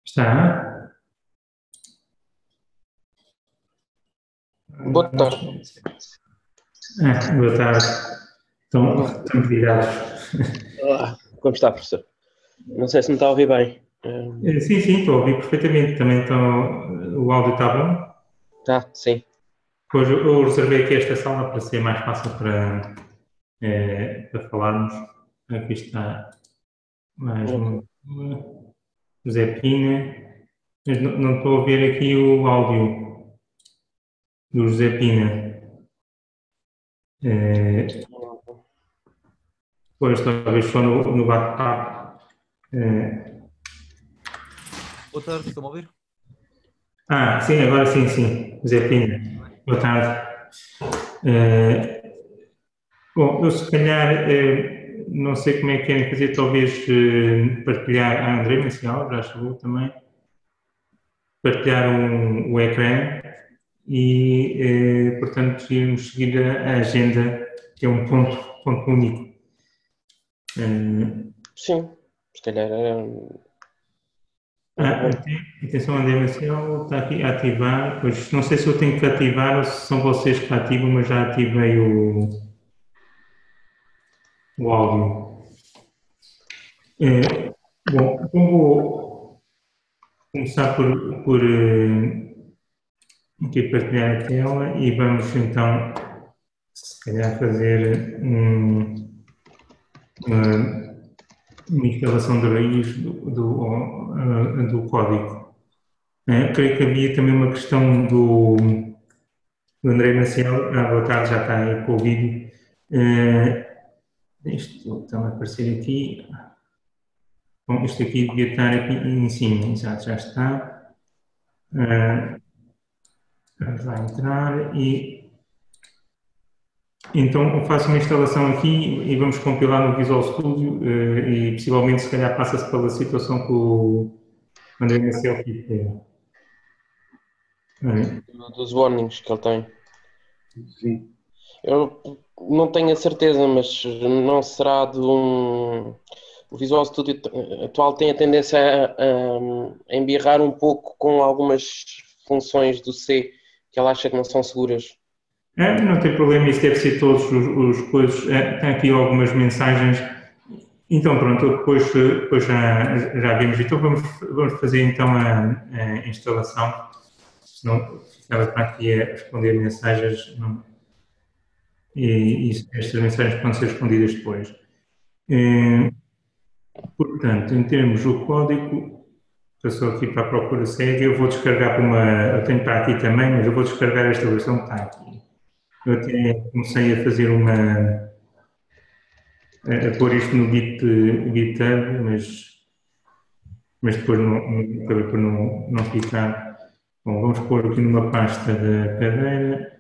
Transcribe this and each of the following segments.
Está? Boa tarde. Boa tarde. Estão ligados. Olá, como está, professor? Não sei se me está a ouvir bem. Sim, estou a ouvir perfeitamente. Também o áudio está bom? Tá, sim. Pois eu reservei aqui esta sala para ser mais fácil para falarmos. Aqui está mais um José Pina. Mas não estou a ver aqui o áudio do José Pina. Pois talvez só no bate-papo. Boa tarde, estão a ouvir? Sim, agora sim. José Pina. Boa tarde. Bom, eu se calhar, não sei como é que querem fazer, talvez partilhar, a André Marcial já chegou também, partilhar o ecrã e, portanto, irmos seguir a agenda, que é um ponto único. Sim, se calhar. Atenção, André Marcial está aqui a ativar, pois não sei se eu tenho que ativar ou se são vocês que ativam, mas já ativei o áudio. Bom, vou começar por aqui partilhar a tela e vamos então, se calhar, fazer uma instalação de raiz do código. Creio que havia também uma questão do André Maciel. Boa tarde, já está aí com o vídeo. Isto está a aparecer aqui. Bom, isto aqui devia estar aqui em cima, já está. Vamos lá entrar e então faço uma instalação aqui e vamos compilar no Visual Studio e possivelmente se calhar passa-se pela situação que o André Marcel teve. Dos warnings que ele tem. Sim. Eu não tenho a certeza, mas não será de um. O Visual Studio atual tem a tendência a embirrar um pouco com algumas funções do C que ele acha que não são seguras. Não tem problema, isso deve ser todos os coisas. Tem aqui algumas mensagens. Então pronto, depois já vimos. Então vamos fazer então a instalação. Senão ficava para aqui a responder mensagens e estas mensagens podem ser respondidas depois. Portanto, em termos do código, passou aqui para a procura cega, eu vou descarregar eu tenho para aqui também, mas eu vou descarregar esta versão que está aqui. Eu até comecei a fazer a pôr isto no GitHub, mas depois acabei por não ficar. Bom, vamos pôr aqui numa pasta da cadeira.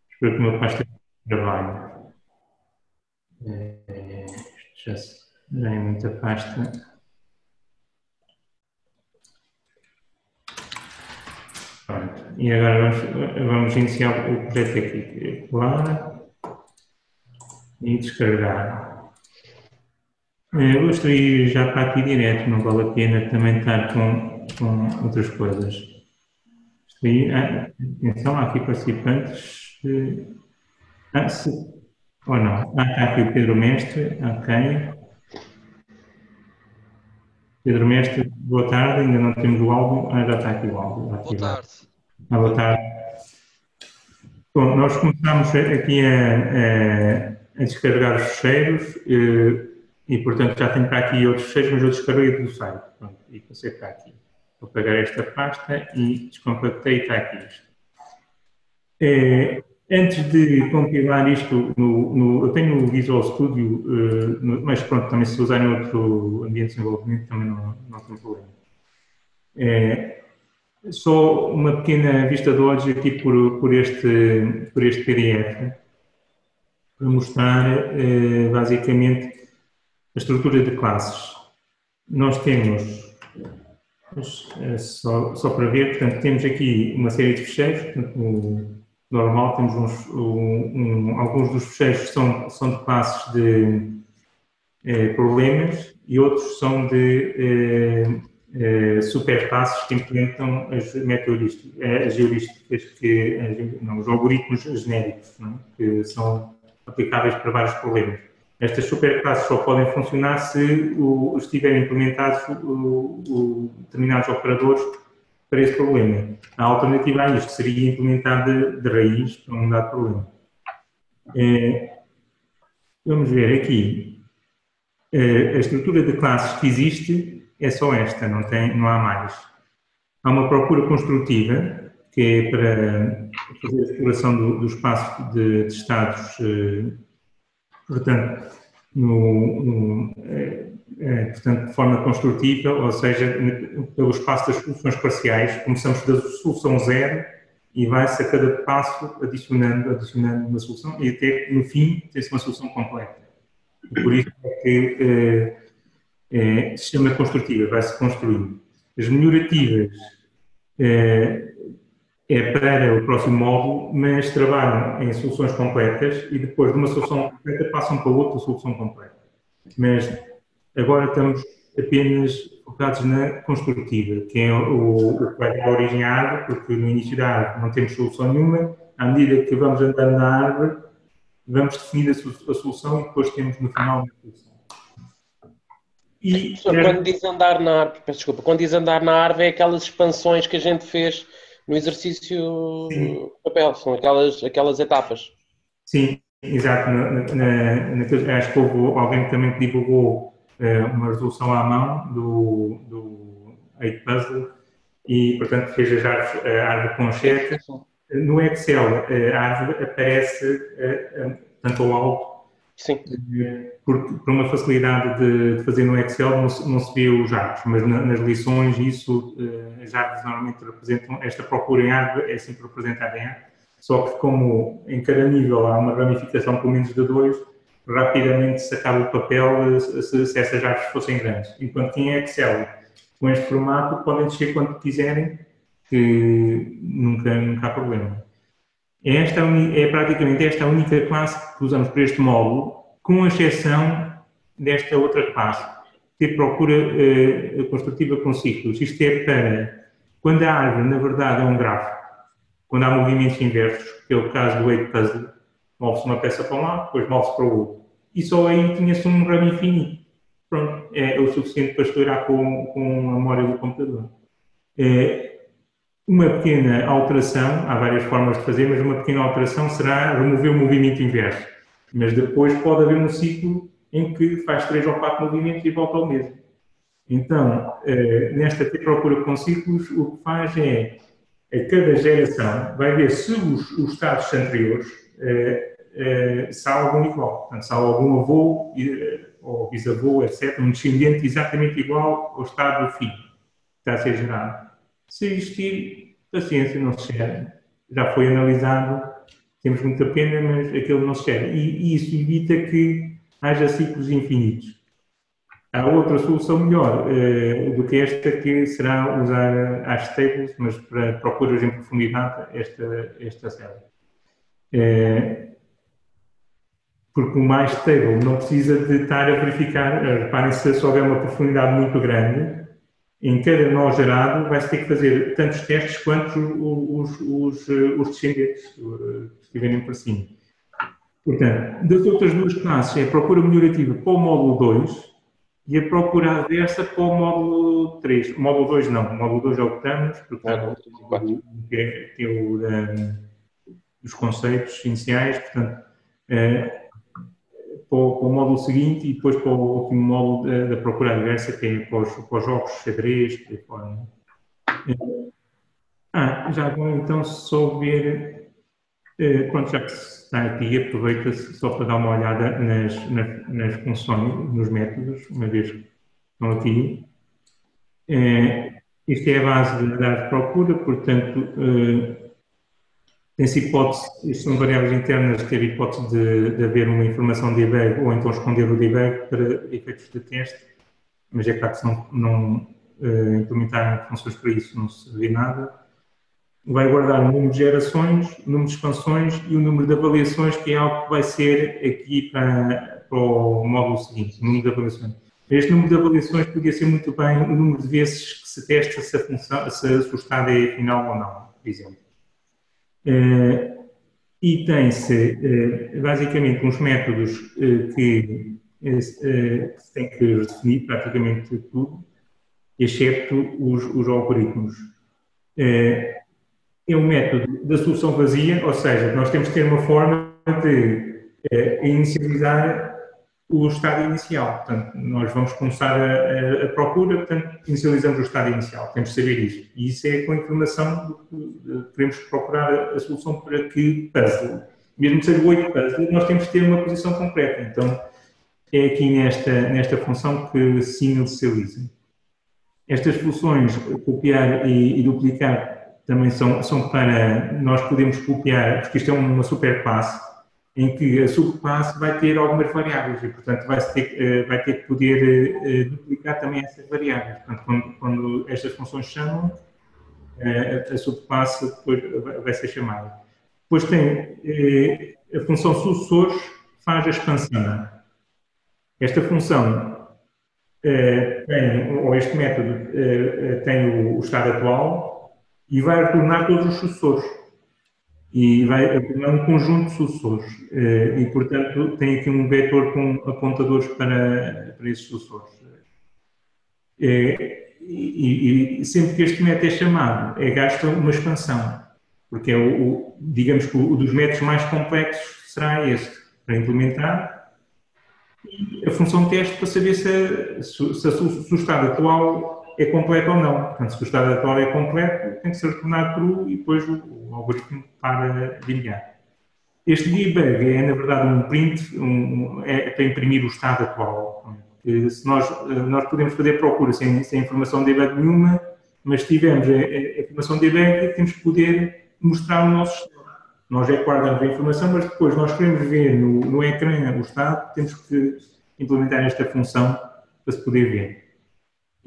Espero que uma pasta de trabalho. Já é muita pasta. Pronto. E agora vamos iniciar o projeto aqui. Colar e descarregar. Eu gostaria já para aqui direto, não vale a pena também estar com outras coisas. Atenção, há aqui participantes. Ou não? Está aqui o Pedro Mestre, ok. Pedro Mestre, boa tarde, ainda não temos o áudio. Já está aqui o áudio. Boa tarde. Boa tarde. Bom, nós começamos aqui a descarregar os fecheiros e, portanto, já tenho para aqui outros fecheiros, mas eu descarreguei do site. Pronto, e passei para aqui. Vou pegar esta pasta e descompactei e está aqui isto. Antes de compilar isto, eu tenho o Visual Studio, mas pronto, também se usar em outro ambiente de desenvolvimento também não tem problema. Só uma pequena vista de olhos aqui por este PDF, para mostrar basicamente a estrutura de classes. Nós temos, só para ver, portanto, temos aqui uma série de fecheiros, portanto, normal, temos alguns dos fecheiros são de classes de problemas e outros são de superclasses que implementam as as heurísticas, os algoritmos genéricos, não é? Que são aplicáveis para vários problemas. Estas superclasses só podem funcionar se estiverem implementados determinados operadores para esse problema. A alternativa a isto seria implementar de raiz para um dado problema. Vamos ver aqui. A estrutura de classes que existe é só esta, não há mais. Há uma procura construtiva, que é para fazer a exploração do espaço de estados, portanto, portanto, de forma construtiva, ou seja, pelo espaço das soluções parciais. Começamos da solução zero e vai-se a cada passo adicionando uma solução e até, no fim, ter-se uma solução completa. E por isso é que se chama construtiva, vai-se construindo. As melhorativas é para o próximo módulo, mas trabalham em soluções completas e depois de uma solução completa passam para outra solução completa. Mas agora estamos apenas focados na construtiva, que é o que vai dar origem à árvore, porque no início da árvore não temos solução nenhuma. À medida que vamos andando na árvore, vamos definir a solução e depois temos no final uma solução. Quando diz andar na árvore, peço desculpa, quando diz andar na árvore é aquelas expansões que a gente fez no exercício de papel, são aquelas etapas. Sim, exato. Acho que houve alguém que também divulgou uma resolução à mão do 8Puzzle e, portanto, fez a árvore com chat. No Excel, a árvore aparece tanto ao alto. Sim. Por uma facilidade de fazer no Excel não se vê os árvores, mas nas lições as árvores normalmente representam, esta procura em árvore é sempre representada em árvore, só que como em cada nível há uma ramificação pelo menos de 2, rapidamente se acaba o papel se essas árvores fossem grandes. Enquanto que em Excel, com este formato, podem descer quando quiserem, que nunca há problema. É praticamente esta a única classe que usamos para este módulo, com exceção desta outra classe, que procura construtiva com ciclos. Isto é para quando a árvore, na verdade, é um grafo, quando há movimentos inversos, que é o caso do 8Puzzle, move-se uma peça para um lado, depois move-se para o outro. E só aí tinha-se um ramo infinito. Pronto, é o suficiente para estourar com a memória do computador. Uma pequena alteração, há várias formas de fazer, mas uma pequena alteração será remover o movimento inverso. Mas depois pode haver um ciclo em que faz 3 ou 4 movimentos e volta ao mesmo. Então, nesta procura com ciclos, o que faz é, a cada geração, vai ver se os estados anteriores se há algum igual. Portanto, se há algum avô ou bisavô, etc., um descendente exatamente igual ao estado do filho que está a ser gerado. Se existir, paciência, não se gera. Já foi analisado, temos muita pena, mas aquilo não se gera. E isso evita que haja ciclos infinitos. Há outra solução melhor do que esta, que será usar as tables, mas para procuras em profundidade, esta série. Porque o mais stable não precisa de estar a verificar. Reparem, se houver uma profundidade muito grande, em cada nó gerado vai-se ter que fazer tantos testes quanto os descendentes que estiverem para cima. Portanto, das outras duas classes é a procura melhorativa para o módulo 2 e a procura adversa para o módulo 3. O módulo 2 não, o módulo 2 é o que estamos, portanto, que é o dos conceitos iniciais, portanto, para o módulo seguinte e depois para o último módulo da procura adversa, que é para os jogos xadrez, por aí fora. Já agora então só ver, pronto, já que está aqui, aproveita-se só para dar uma olhada nas funções, nos métodos, uma vez que estão aqui. Isto é a base da procura, portanto, tem-se hipótese, isto são variáveis internas, ter hipótese de haver uma informação de debug ou então esconder o debug para efeitos de teste, mas é claro que se não implementarem funções para isso não se vê nada. Vai guardar o número de gerações, o número de expansões e o número de avaliações, que é algo que vai ser aqui para o módulo seguinte, o número de avaliações. Este número de avaliações podia ser muito bem o número de vezes que se testa se a função, se o estado é final ou não, por exemplo. E tem-se, basicamente, uns métodos que se tem que redefinir praticamente tudo, excepto os algoritmos. É um método da solução vazia, ou seja, nós temos que ter uma forma de inicializar o estado inicial. Portanto, nós vamos começar a procura, portanto, inicializamos o estado inicial. Temos que saber isto. E isso é com a informação que queremos procurar a solução para que puzzle. Mesmo que seja 8 puzzles, nós temos que ter uma posição concreta. Então, é aqui nesta função que se inicializa. Estas funções, copiar e duplicar, também são para nós podemos copiar, porque isto é uma superclasse, em que a subclasse vai ter algumas variáveis e, portanto, vai ter que poder duplicar também essas variáveis. Portanto, quando estas funções chamam, a subclasse depois vai ser chamada. Depois tem a função sucessores, faz a expansão. Esta função este método tem o estado atual e vai retornar todos os sucessores. E vai tornar um conjunto de sucessores. E, portanto, tem aqui um vetor com apontadores para esses sucessores. E sempre que este método é chamado, gasta uma expansão, porque digamos que o dos métodos mais complexos será este, para implementar. E a função de teste para saber se o estado atual é completo ou não. Portanto, se o estado atual é completo, tem que ser retornado true e depois o algoritmo para de enviar. Este debug é, na verdade, um print, para imprimir o estado atual. Se nós podemos fazer procura sem informação de debug nenhuma, mas se tivermos a informação de debug, temos que poder mostrar o nosso estado. Nós guardamos a informação, mas depois nós queremos ver no ecrã o estado, temos que implementar esta função para se poder ver.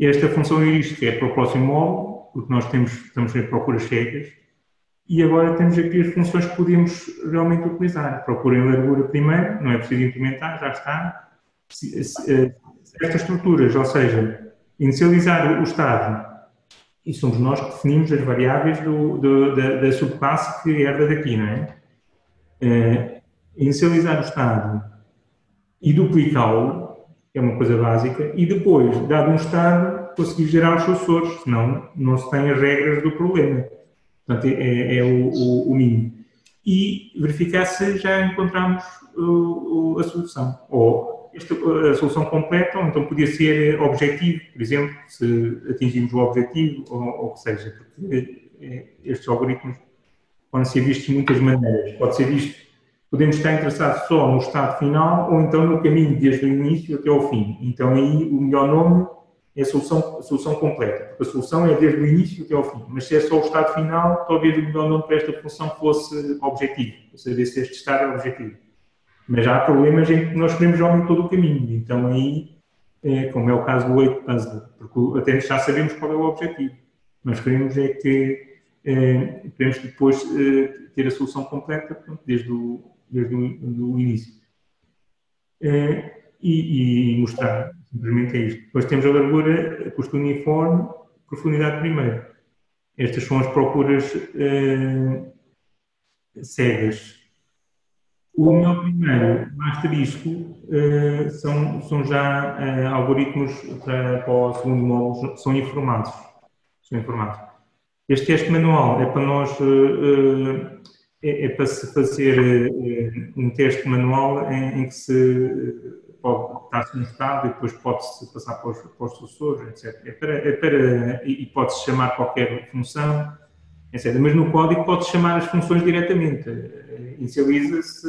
Esta função heurística é para o próximo módulo, porque nós estamos em procuras cegas, e agora temos aqui as funções que podemos realmente utilizar. Procura em largura primeiro, não é preciso implementar, já está. Estas estruturas, ou seja, inicializar o estado, e somos nós que definimos as variáveis da subclasse que herda daqui, não é? Inicializar o estado e duplicá-lo, é uma coisa básica, e depois, dado um estado, conseguir gerar os sucessores, senão não se tem as regras do problema. Portanto, é o mínimo. E verificar se já encontramos a solução. Ou a solução completa, ou então podia ser objetivo, por exemplo, se atingimos o objetivo, ou o que seja. Porque estes algoritmos podem ser vistos de muitas maneiras. Pode ser visto, podemos estar interessados só no estado final, ou então no caminho desde o início até ao fim. Então aí o melhor nome é a solução completa, porque a solução é desde o início até ao fim. Mas se é só o estado final, talvez o melhor nome para esta função fosse objetivo, ou seja, se este estado é objetivo. Mas já há problemas em que nós queremos realmente todo o caminho. Então aí, como é o caso do 8 puzzle, porque até já sabemos qual é o objetivo. Nós queremos queremos depois ter a solução completa, portanto, desde o início. E mostrar, simplesmente é isto. Depois temos a largura, custo uniforme, profundidade primeiro. Estas são as procuras cegas. O meu primeiro asterisco são já algoritmos para o segundo módulo, são informados. Este teste manual é para nós, para se fazer um teste manual em que se pode estar-se no estado e depois pode-se passar para os sucessores, etc. E pode-se chamar qualquer função, etc. Mas no código pode-se chamar as funções diretamente. Inicializa-se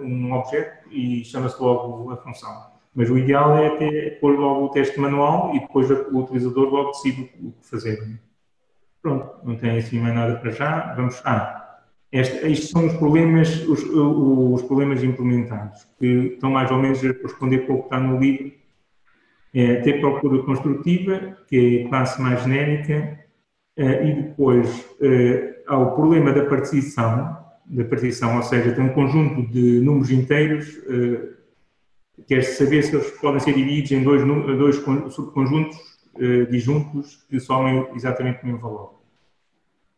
um objeto e chama-se logo a função. Mas o ideal é pôr logo o teste manual e depois o utilizador logo decide o que fazer. Pronto, não tem assim mais nada para já. Vamos. Estes são os problemas implementados, que estão mais ou menos a corresponder com o que está no livro. Ter procura construtiva, que é a classe mais genérica, e depois há o problema da partição, ou seja, tem um conjunto de números inteiros quer-se saber se eles podem ser divididos em dois subconjuntos disjuntos que somem exatamente o mesmo valor.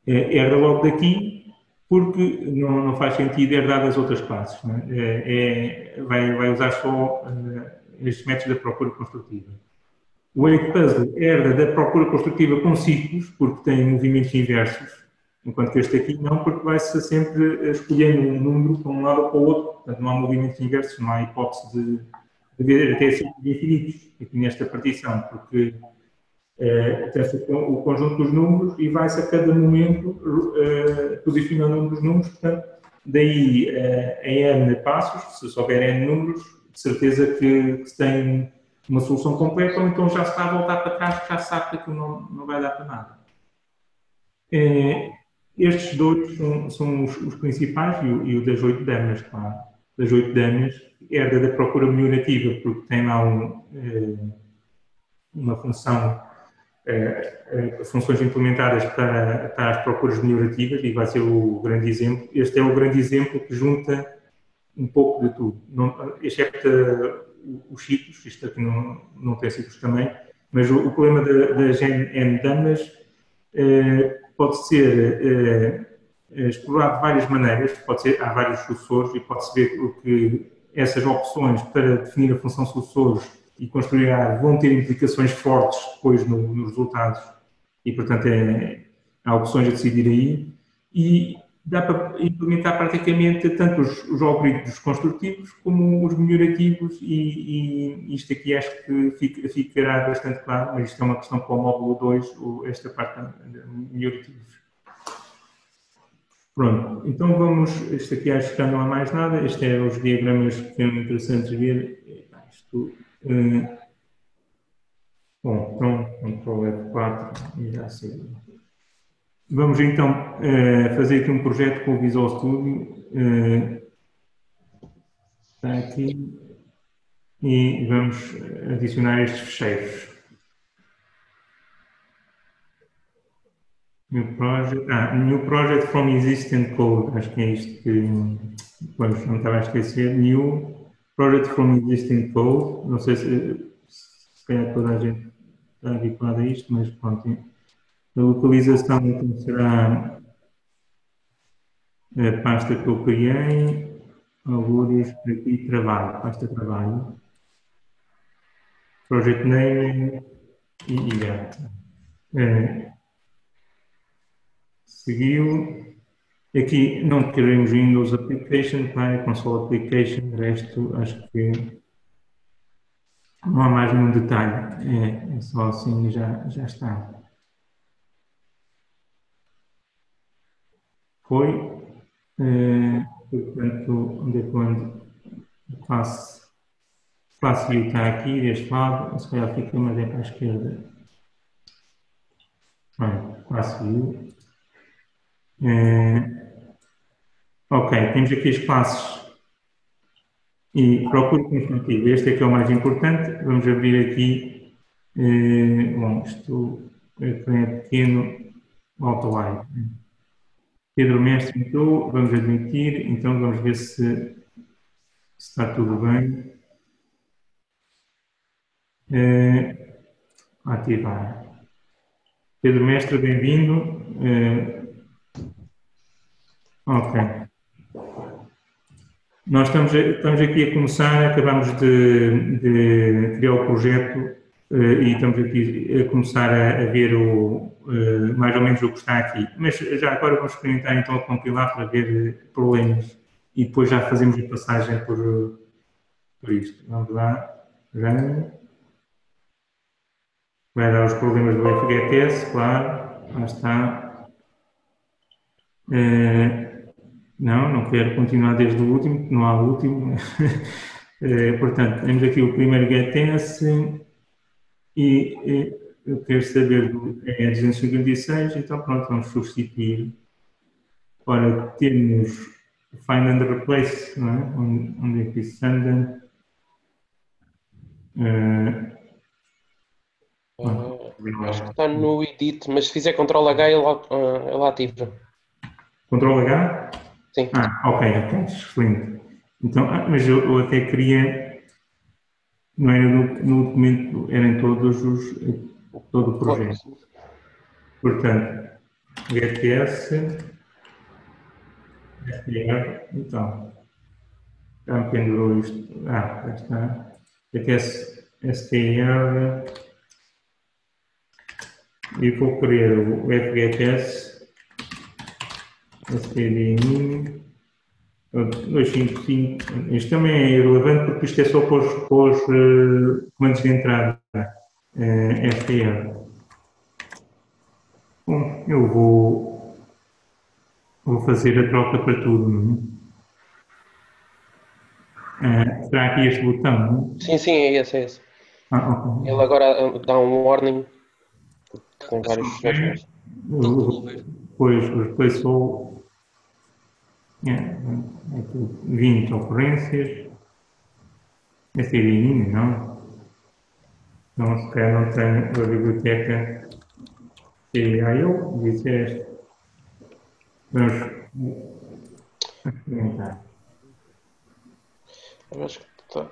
Herda logo daqui, porque não faz sentido herdar das outras classes. Não é? Vai usar só estes métodos da procura construtiva. O weight puzzle herda da procura construtiva com ciclos, porque tem movimentos inversos, enquanto que este aqui não, porque vai-se sempre escolhendo um número para um lado ou para o outro. Portanto, não há movimentos inversos, não há hipótese de ver até ciclos infinitos aqui nesta partição, porque tem-se o conjunto dos números e vai-se a cada momento posicionando um dos números. Portanto, daí em n passos, se houver n números, de certeza que se tem uma solução completa, ou então já se está a voltar para trás, porque já se sabe que aquilo não vai dar para nada. Estes dois são os principais, e o das 8 damas, claro. Das 8 damas, herda da procura melhorativa, porque tem lá uma função, funções implementadas para as procuras melhorativas, e vai ser o grande exemplo. Este é o grande exemplo que junta um pouco de tudo, excepto os ciclos. Isto aqui não tem ciclos também, mas o problema das n damas pode ser explorado de várias maneiras. Há vários sucessores, e pode-se ver que essas opções para definir a função sucessores e construir A vão ter implicações fortes depois nos resultados, e portanto há opções a decidir aí, e dá para implementar praticamente tanto os algoritmos construtivos como os melhorativos, e isto aqui acho que ficará bastante claro, mas isto é uma questão para o módulo 2, esta parte de melhorativos. Pronto, então vamos, este aqui acho que já não há mais nada, este é os diagramas que são interessantes de ver. Bom, então, Ctrl F4 e já sei. Vamos então fazer aqui um projeto com o Visual Studio. Está aqui. E vamos adicionar estes fecheiros. New project from existing code. Acho que é isto que depois não estava a esquecer. New project from existing code. Não sei se calhar toda a gente está habituada a isto, mas pronto. A localização então será a pasta que eu criei, algures aqui, trabalho, pasta trabalho, project name e seguiu. Aqui não queremos Windows Application, claro, Console Application, o resto acho que não há mais nenhum detalhe, é só assim já está. Portanto, onde é que classe view está aqui, deste lado, se calhar fica mais para a esquerda. Classe view. Ok, temos aqui as classes e procura construtiva. Este é que é o mais importante. Vamos abrir aqui. Bom, isto é pequeno, auto-line. Pedro Mestre entrou, vamos admitir, então vamos ver se está tudo bem. Ativar. Pedro Mestre, bem-vindo. Ok. Nós estamos aqui a começar, acabamos de criar o projeto e estamos aqui a começar a ver mais ou menos o que está aqui. Mas já agora vamos experimentar então a compilar para ver problemas e depois já fazemos a passagem por isto. Vamos lá. Vai dar os problemas do FGTS, claro. Lá está. Não quero continuar desde o último, não há último. Portanto, temos aqui o primeiro GetS e eu quero saber do 256, então pronto, vamos substituir. Ora, temos Find and Replace, não é? Onde é que isso anda? Acho que está no Edit, mas se fizer Ctrl H, ele ativa. Ctrl H? Sim. Ok, excelente. Então, mas eu até queria Não era no documento, era em todo o projeto. Portanto, GTS, STR, então, já me pendurou isto. Já está. GTS, STR, e vou querer o FGTS, STDMI, 255. Isto também é irrelevante porque isto é só para os comandos de entrada, FTR. Bom, eu vou fazer a troca para tudo, não é? Será aqui este botão, não Sim, sim, é esse, é esse. Ok. Ele agora dá um warning. Tem vários fecheiros. Depois replaçou 20 ocorrências. Este é início, não? Não, se calhar não tenho a biblioteca. Eu disse este. Vamos experimentar. Eu acho que está.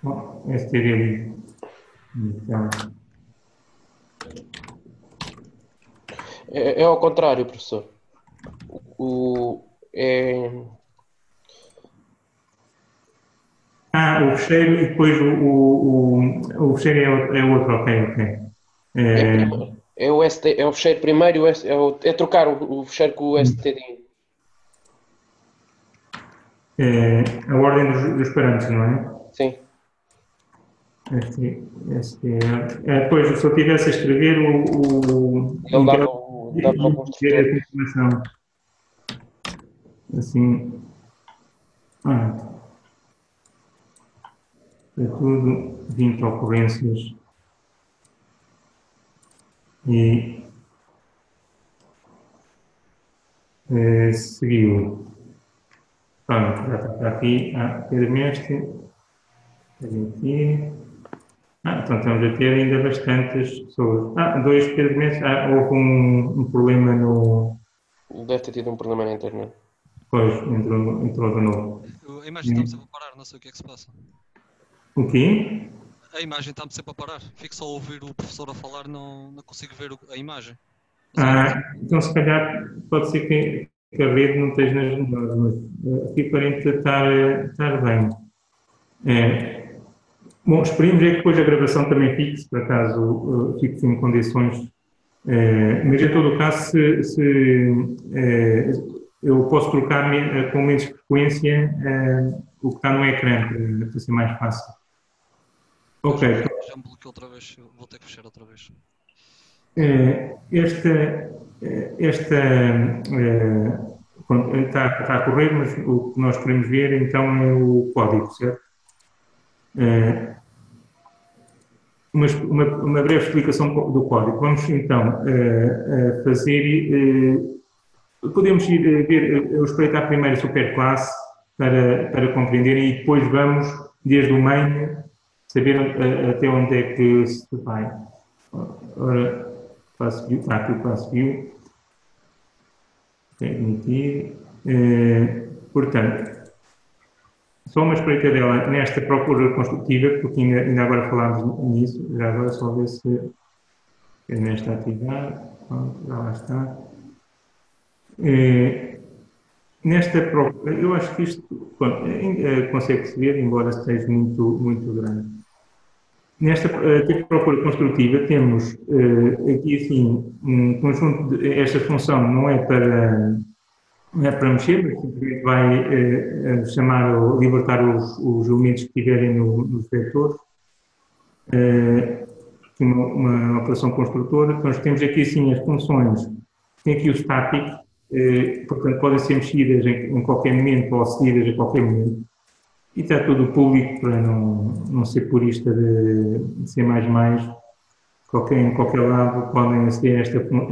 Bom, este é ali. Então, É ao contrário, professor. É... o fecheiro e depois o fecheiro é outro, ok. É o ST, é o fecheiro primeiro, é trocar o fecheiro com o STD. A ordem dos parâmetros, não é? Sim. Depois, se eu tivesse a escrever Ele dava o construtor. a confirmação. Assim. É tudo 20 ocorrências. E seguiu. Pronto, já está aqui. Pedro Mestre. Aqui. Então estamos a ter ainda bastantes pessoas. Dois Pedro Mestre. Houve um problema no. Deve ter tido um problema na internet. Pois, entrou de novo. A imagem está-me sempre a parar, não sei o que é que se passa. O quê? A imagem está-me sempre a parar. Fico só a ouvir o professor a falar, não consigo ver a imagem. Então se calhar pode ser que a rede não esteja nas melhores, mas aqui aparenta estar bem. Bom, esperemos é que depois a gravação também fique, se por acaso fique em condições. Mas em todo o caso, eu posso trocar com menos frequência o que está no ecrã, para ser mais fácil. Ok. Já me bloqueou outra vez, vou ter que fechar outra vez. Está a correr, mas o que nós queremos ver então é o código, certo? Uma breve explicação do código. Vamos então fazer. Podemos ir ver, espreitar primeiro a superclasse para compreender e depois vamos, desde o main, saber até onde é que se vai. Ora, classe view, está aqui o classe view. Permitir. Portanto, só uma espreitadela nesta procura construtiva, porque ainda agora falámos nisso, já agora só ver se nesta atividade, pronto, já lá está. Nesta procura, eu acho que isto consegue-se ver, embora esteja muito grande. Nesta procura construtiva temos aqui assim um conjunto esta função não é para mexer, mas simplesmente vai chamar ou libertar os elementos que estiverem nos vetores. Uma operação construtora. Então, nós temos aqui assim as funções. Tem aqui o static, portanto podem ser mexidas em qualquer momento ou acedidas a qualquer momento. E está tudo público para não ser purista de C++. Em qualquer lado podem aceder a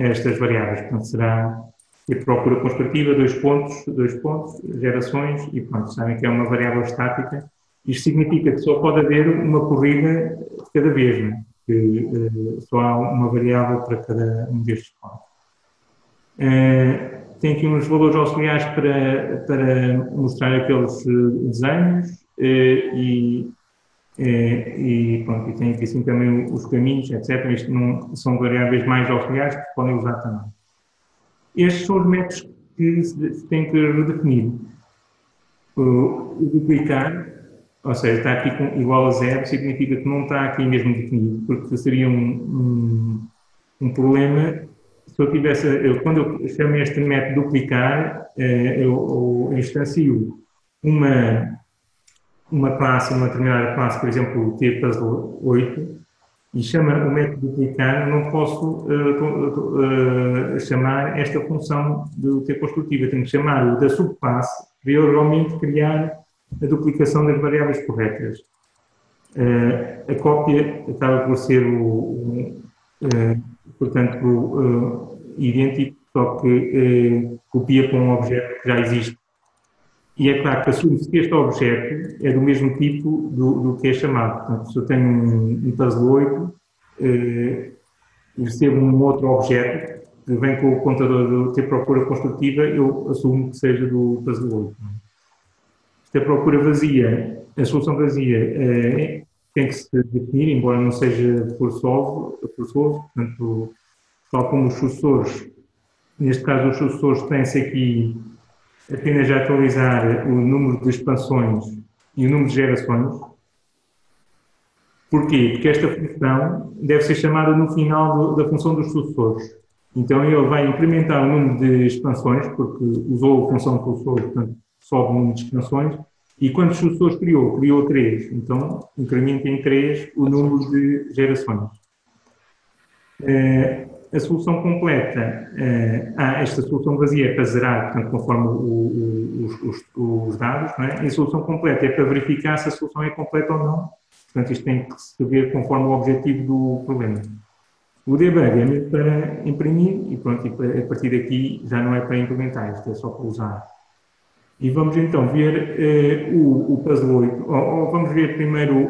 estas variáveis. Portanto, será a procura construtiva, dois pontos, gerações, e pronto, sabem que é uma variável estática. Isto significa que só pode haver uma corrida de cada vez, não é? Que só há uma variável para cada um destes pontos. Tem aqui uns valores auxiliares para mostrar aqueles desenhos e e pronto, e tem aqui assim também os caminhos, etc. Isto não, são variáveis mais auxiliares que se podem usar também. Estes são os métodos que se tem que redefinir. O duplicar, ou seja, está aqui com igual a zero, significa que não está aqui mesmo definido, porque seria um problema se eu tivesse, quando eu chamo este método duplicar, eu instancio uma classe, uma determinada classe, por exemplo, o T+8, e chama o método duplicar, não posso chamar esta função do T construtiva, tenho que chamar o da subclasse para eu realmente criar a duplicação das variáveis corretas. A cópia acaba por ser portanto, idêntico, só que copia para um objeto que já existe. E é claro que assume-se que este objeto é do mesmo tipo do que é chamado. Portanto, se eu tenho um puzzle 8, recebo um outro objeto que vem com o contador do ter procura construtiva, eu assumo que seja do puzzle 8. Esta procura vazia, a solução vazia tem que se definir, embora não seja forçoso, portanto, tal como os sucessores, neste caso os sucessores têm-se aqui apenas a atualizar o número de expansões e o número de gerações. Porquê? Porque esta função deve ser chamada no final da função dos sucessores. Então ele vai incrementar o número de expansões, porque usou a função de sucessor, portanto sobe o número de expansões, e quantos sucessores criou? Criou 3. Então incrementa em 3 o número de gerações. A solução completa, esta solução vazia é para zerar, portanto, conforme os dados, não é? E a solução completa é para verificar se a solução é completa ou não. Portanto, isto tem que se ver conforme o objetivo do problema. O debug é mesmo para imprimir e pronto, e a partir daqui já não é para implementar, isto é só para usar. E vamos então ver o puzzle 8, ou vamos ver primeiro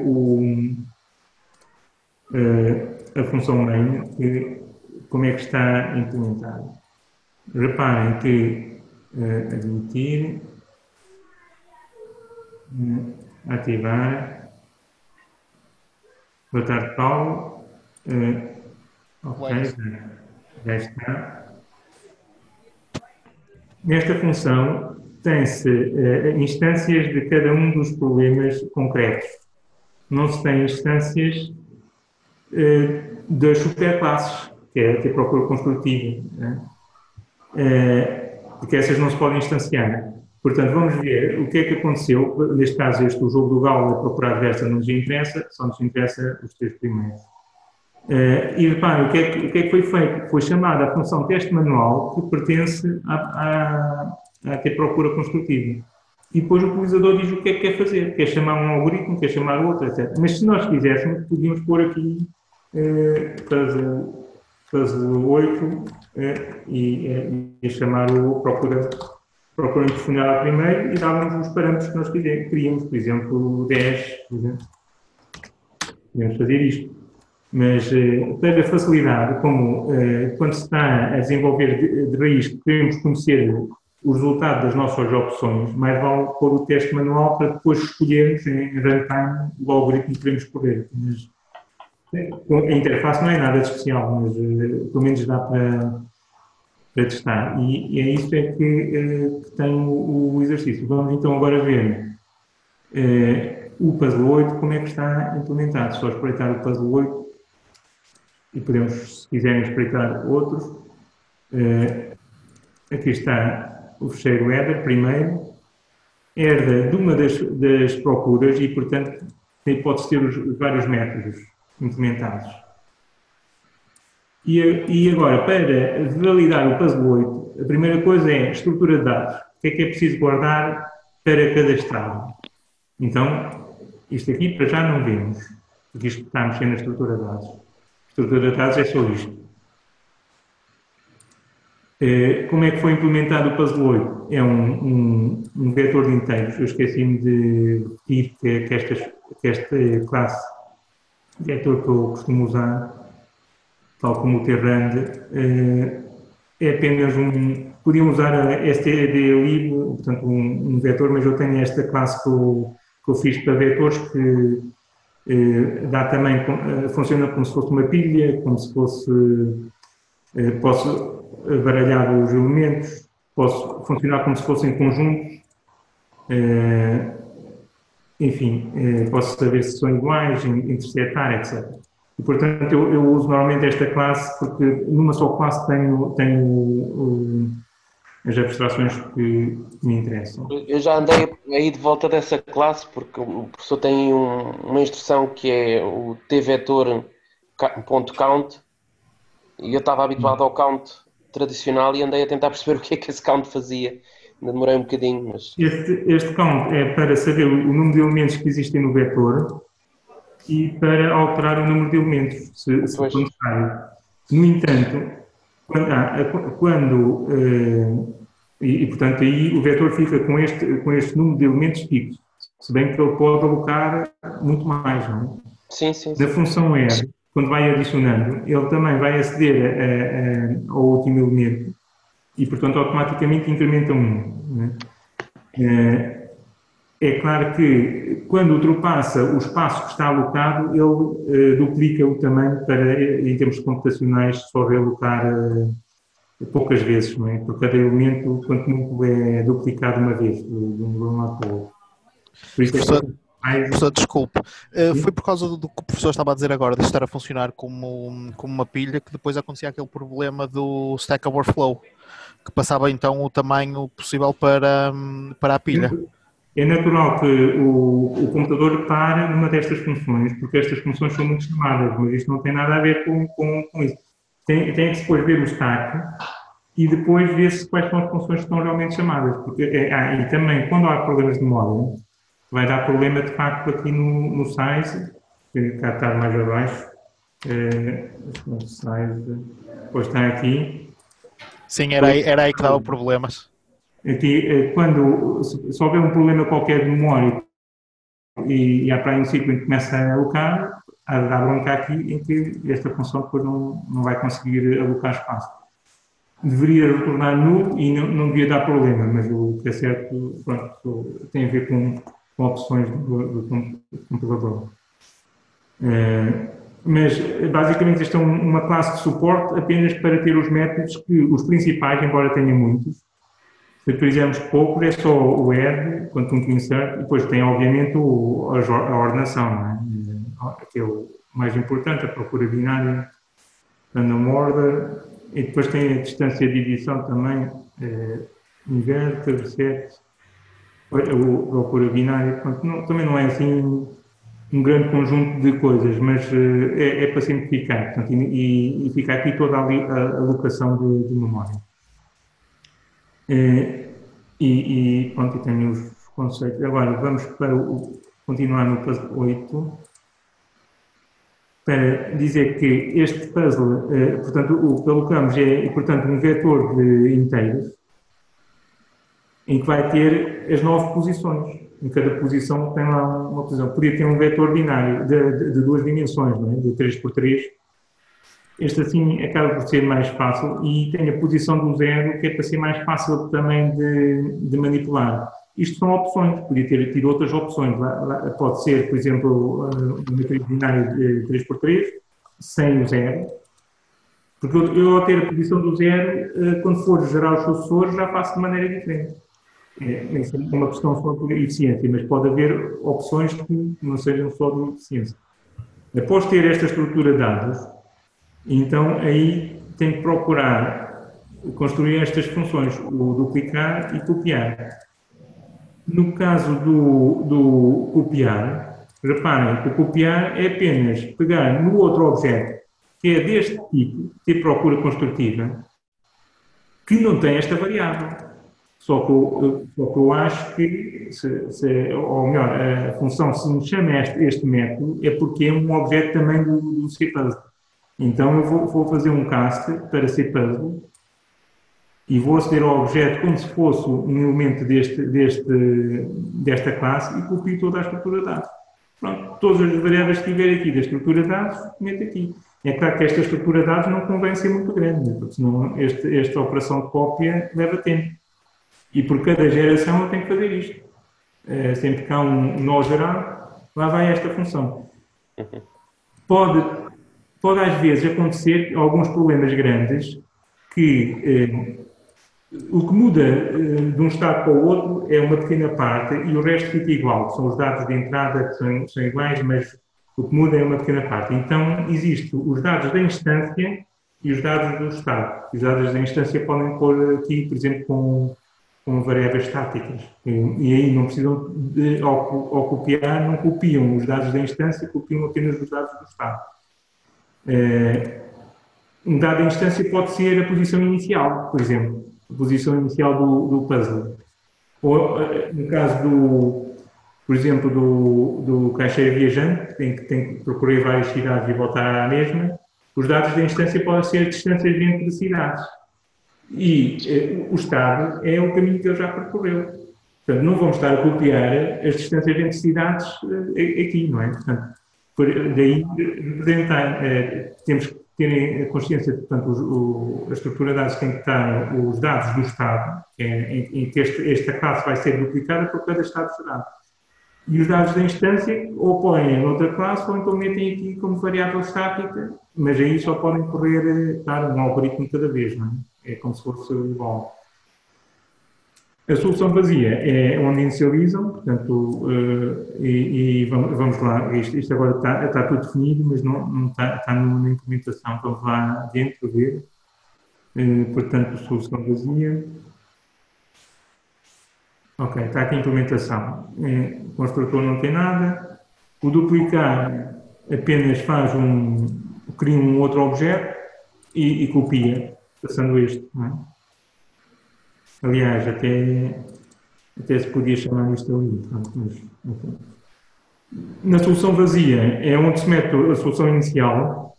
a função main, como é que está implementada. Reparem que admitir, ativar, botar de Paulo, ok, já está. Nesta função tem-se instâncias de cada um dos problemas concretos. Não se tem instâncias das superclasses, que é a procura construtiva, né? Porque essas não se podem instanciar. Portanto, vamos ver o que é que aconteceu. Neste caso, o jogo do galo, a procura adversa, não nos interessa, só nos interessa os 3 primeiros. E reparem, o que é que foi feito? Foi chamada a função teste manual que pertence à procura construtiva. E depois o utilizador diz o que é que quer fazer. Quer chamar um algoritmo, quer chamar outro, etc. Mas se nós quiséssemos, podíamos pôr aqui puzzle 8 e chamar o procura profundidade primeiro e dávamos os parâmetros que nós queríamos, por exemplo, 10, por exemplo. Podemos fazer isto. Mas para facilidade, como quando se está a desenvolver de raiz, queremos conhecer o resultado das nossas opções, mais vale pôr o teste manual para depois escolhermos em runtime o algoritmo que queremos correr. Mas, a interface não é nada de especial, mas pelo menos dá para testar. E é isso que tem o exercício. Vamos então agora ver o puzzle 8, como é que está implementado. Só espreitar o puzzle 8 e podemos, se quiserem, espreitar outros. Aqui está o fecheiro header, primeiro. Herda de uma das procuras e, portanto, pode ter os vários métodos implementados. E agora, para validar o puzzle 8, a primeira coisa é a estrutura de dados. O que é preciso guardar para cadastrar? Então, isto aqui para já não vemos, porque isto está a mexer na estrutura de dados. A estrutura de dados é só isto. Como é que foi implementado o puzzle 8? É um vetor de inteiros. Eu esqueci-me de repetir que esta classe, vetor que eu costumo usar, tal como o trand, é apenas podiam usar a stdlib, portanto um vetor, mas eu tenho esta classe que eu fiz para vetores Dá também, funciona como se fosse uma pilha, como se fosse, posso baralhar os elementos, posso funcionar como se fossem conjuntos, enfim, posso saber se são iguais, intersetar, etc. E, portanto, eu uso normalmente esta classe porque numa só classe tenho as abstrações que me interessam. Eu já andei aí de volta dessa classe porque o professor tem uma instrução que é o tvetor.count e eu estava habituado ao count tradicional e andei a tentar perceber o que é que esse count fazia. Ainda demorei um bocadinho, mas... Este count é para saber o número de elementos que existem no vetor e para alterar o número de elementos, se for necessário. No entanto, portanto, aí o vetor fica com este número de elementos fixos, se bem que ele pode alocar muito mais, não é? Sim, sim. Na função R, quando vai adicionando, ele também vai aceder ao último elemento e, portanto, automaticamente incrementa 1. É claro que, quando ultrapassa o espaço que está alocado, ele duplica o tamanho em termos computacionais, se for alocar poucas vezes, não é? Por cada elemento, quanto muito é duplicado uma vez, de um lado para o outro. Por isso Professor, desculpe. Foi por causa do que o professor estava a dizer agora, de estar a funcionar como uma pilha, que depois acontecia aquele problema do Stack Overflow, que passava então o tamanho possível para a pilha. É natural que o computador pare numa destas funções, porque estas funções são muito chamadas, mas isto não tem nada a ver com isso. Tem que depois ver o stack e depois ver-se quais são as funções que estão realmente chamadas. E também, quando há problemas de memória, vai dar problema de facto aqui no size, que cá está mais abaixo. O size, depois está aqui. Sim, era aí que dava problemas. Aqui, se houver um problema qualquer de memória e há para aí um ciclo em que começa a alocar, há de dar bronca aqui em que esta função depois não vai conseguir alocar espaço. Deveria retornar nulo e não devia dar problema, mas o que é certo, pronto, tem a ver com opções do computador. Mas, basicamente, isto é uma classe de suporte apenas para ter os métodos que os principais, embora tenha muitos. Se utilizarmos pouco, é só o add, quantum insert, e depois tem, obviamente, a ordenação, não é? Que é o mais importante, a procura binária, random order, e depois tem a distância de edição também, inverter, reset, a procura binária, portanto, também não é assim um grande conjunto de coisas, mas é para simplificar, portanto, e fica aqui toda a alocação de memória. E pronto, tenho os conceitos. Agora vamos continuar no puzzle 8 para dizer que este puzzle, portanto, o que alocamos é, portanto, um vetor de inteiros em que vai ter as 9 posições. Em cada posição tem lá uma posição. Podia ter um vetor binário de 2 dimensões, não é? De 3x3. Este assim acaba por ser mais fácil e tem a posição do 0, que é para ser mais fácil também de manipular. Isto são opções, podia ter tido outras opções. Pode ser, por exemplo, um matriz binário de 3x3, sem o 0. Porque eu, ao ter a posição do 0, quando for gerar os sucessores, já faço de maneira diferente. É uma questão só de eficiência, mas pode haver opções que não sejam só de eficiência. Após ter esta estrutura de dados, então aí tem que procurar construir estas funções, o duplicar e copiar. No caso do copiar, reparem que o copiar é apenas pegar no outro objeto, que é deste tipo, de procura construtiva, que não tem esta variável. Só que eu acho que, ou melhor, a função, se me chama este método, é porque é um objeto também do CPuzzle. Então eu vou fazer um cast para CPuzzle e vou aceder ao objeto como se fosse um elemento desta classe e copio toda a estrutura de dados. Pronto, todas as variáveis que tiver aqui da estrutura de dados, meto aqui. É claro que esta estrutura de dados não convém ser muito grande, porque senão esta operação de cópia leva tempo. E por cada geração eu tenho que fazer isto. Sempre que há um nó geral, lá vai esta função. Pode às vezes acontecer alguns problemas grandes que o que muda de um estado para o outro é uma pequena parte e o resto fica igual. São os dados de entrada que são iguais, mas o que muda é uma pequena parte. Então, existem os dados da instância e os dados do estado. Os dados da instância podem pôr aqui, por exemplo, com variáveis estáticas. E aí não precisam, ao copiar, não copiam os dados da instância, copiam apenas os dados do estado. Um dado da instância pode ser a posição inicial, por exemplo. A posição inicial do puzzle. Ou, no caso por exemplo, do caixeiro viajante, que tem que percorrer várias cidades e voltar à mesma, os dados da instância podem ser distâncias entre cidades. E o estado é o caminho que ele já percorreu. Portanto, não vamos estar a copiar as distâncias entre cidades aqui, não é? Portanto, daí representar, temos que terem consciência, portanto, a estrutura de dados tem que estar os dados do estado, em que esta classe vai ser duplicada por cada estado gerado. E os dados da instância ou põem noutra classe ou então metem aqui como variável estática, mas aí só podem correr, um algoritmo cada vez, não é? É como se fosse igual. A solução vazia é onde inicializam, portanto, e vamos lá, isto agora está tudo definido, mas não está na implementação, vamos lá dentro ver. Portanto, solução vazia. Ok, está aqui a implementação. O construtor não tem nada. O duplicar apenas cria um outro objeto e copia, passando este. Não é? Aliás, até se podia chamar isto ali. Mas, enfim. Na solução vazia é onde se mete a solução inicial.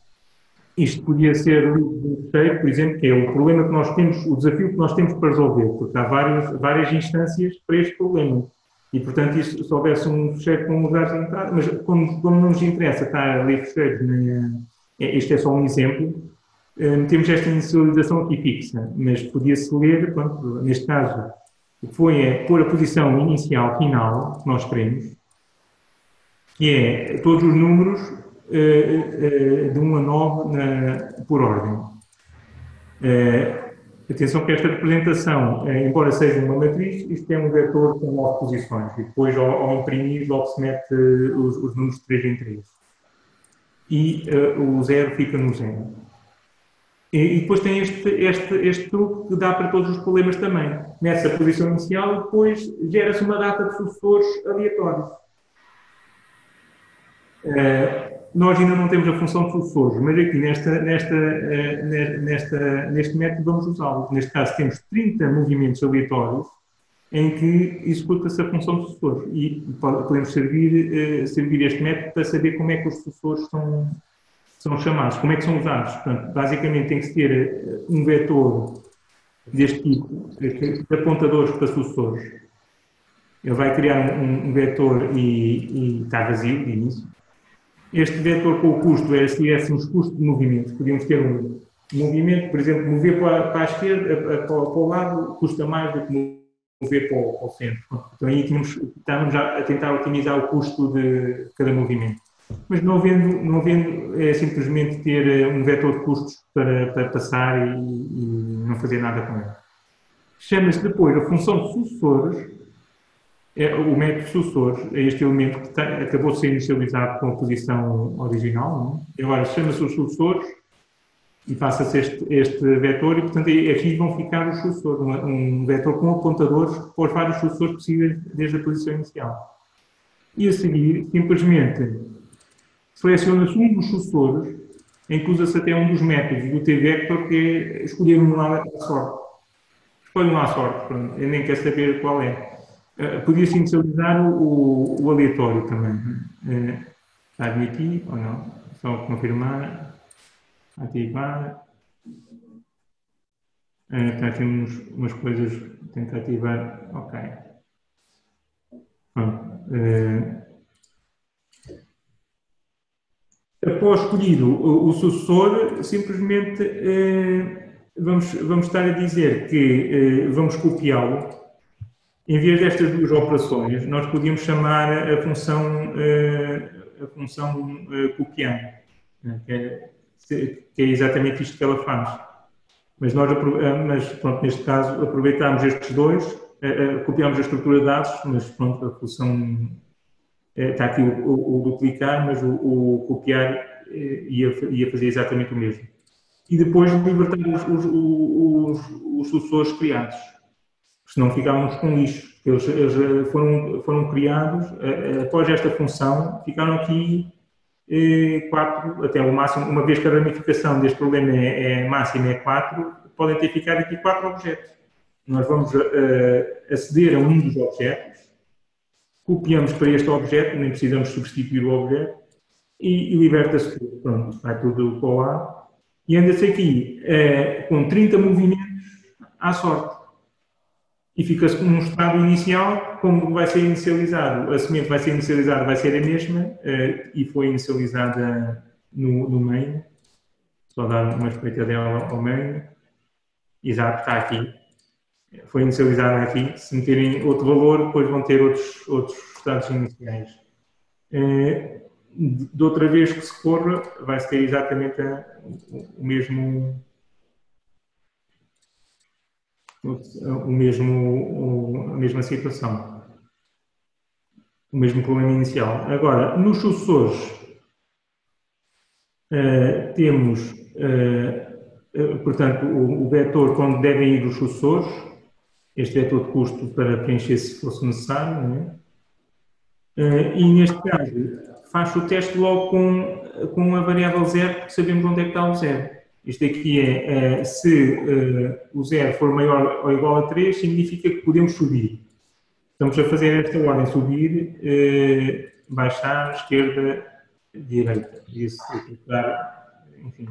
Isto podia ser um terceiro, por exemplo, que é o problema que nós temos, o desafio que nós temos para resolver, porque há várias instâncias para este problema. E, portanto, se houvesse um fecheiro com os dados de entrada, mas como não nos interessa estar a ler fecheiros, este é só um exemplo, temos esta inicialização aqui fixa, mas podia-se ler, pronto, neste caso, o que foi pôr a posição inicial, final, que nós queremos, que é todos os números de 1 a 9 por ordem. Atenção que esta representação, embora seja uma matriz, isto é um vetor com 9 posições, e depois ao imprimir logo se mete os números de 3 em 3. E o 0 fica no 0. E depois tem este truque que dá para todos os problemas também. Nessa posição inicial e depois gera-se uma data de sucessores aleatórios. Nós ainda não temos a função de sucessores, mas aqui neste método vamos usá-lo. Neste caso temos 30 movimentos aleatórios em que executa-se a função de sucessores. E podemos servir este método para saber como é que os sucessores são chamados, como é que são usados. Portanto, basicamente tem que ter um vetor deste tipo, de apontadores para sucessores. Ele vai criar um vetor e está vazio de início. Este vetor com o custo se tivéssemos custos de movimento. Podíamos ter um movimento, por exemplo, mover para a esquerda, para o lado, custa mais do que mover para o centro. Então aí estávamos a tentar otimizar o custo de cada movimento. Mas não havendo é simplesmente ter um vetor de custos para passar e não fazer nada com ele. Chama-se depois a função de sucessores, o método de sucessores, é este elemento que acabou de ser inicializado com a posição original. Não? E agora chama-se os sucessores e passa-se este vetor e, portanto, aqui vão ficar os sucessores, um vetor com apontadores para os vários sucessores possíveis desde a posição inicial. E a seguir, simplesmente, seleciona-se um dos sucessores, em que usa-se até um dos métodos do T-vector, que é escolher um lá à sorte. Escolhe um lá à sorte, pronto. Eu nem quero saber qual é. Podia-se inicializar o aleatório também. Está-me aqui ou não? Só confirmar. Ativar. Está aqui umas coisas. Tentar ativar. Ok. Após escolhido o sucessor, simplesmente vamos estar a dizer que vamos copiá-lo. Em vez destas duas operações, nós podíamos chamar a função a função copiar, né? Que é exatamente isto que ela faz. Mas pronto, neste caso aproveitámos estes dois, copiámos a estrutura de dados, mas pronto, a função está aqui o duplicar, mas o copiar ia fazer exatamente o mesmo. E depois libertar os sucessores criados, senão ficávamos com lixo. Eles foram criados, após esta função, ficaram aqui 4, até o máximo, uma vez que a ramificação deste problema máxima é 4, podem ter ficado aqui 4 objetos. Nós vamos aceder a um dos objetos, copiamos para este objeto, nem precisamos substituir o objeto, e liberta-se tudo. Pronto, vai tudo para o ar. E anda-se aqui com 30 movimentos à sorte. E fica-se com um estado inicial, como vai ser inicializado, a semente vai ser inicializada, vai ser a mesma, e foi inicializada no main. Só dar uma espreitadela ao main. Exato, está aqui. Foi inicializada aqui. Se meterem outro valor, depois vão ter outros estados iniciais. De outra vez que se corra, vai-se ter exatamente a mesma situação. O mesmo problema inicial. Agora, nos sucessores, temos, portanto, o vetor onde devem ir os sucessores, este vetor de custo para preencher se fosse necessário, não é? E neste caso, faz o teste logo com a variável 0, porque sabemos onde é que está o 0. Isto aqui se o 0 for maior ou igual a 3, significa que podemos subir. Estamos a fazer esta ordem, subir, baixar, esquerda, direita. Enfim.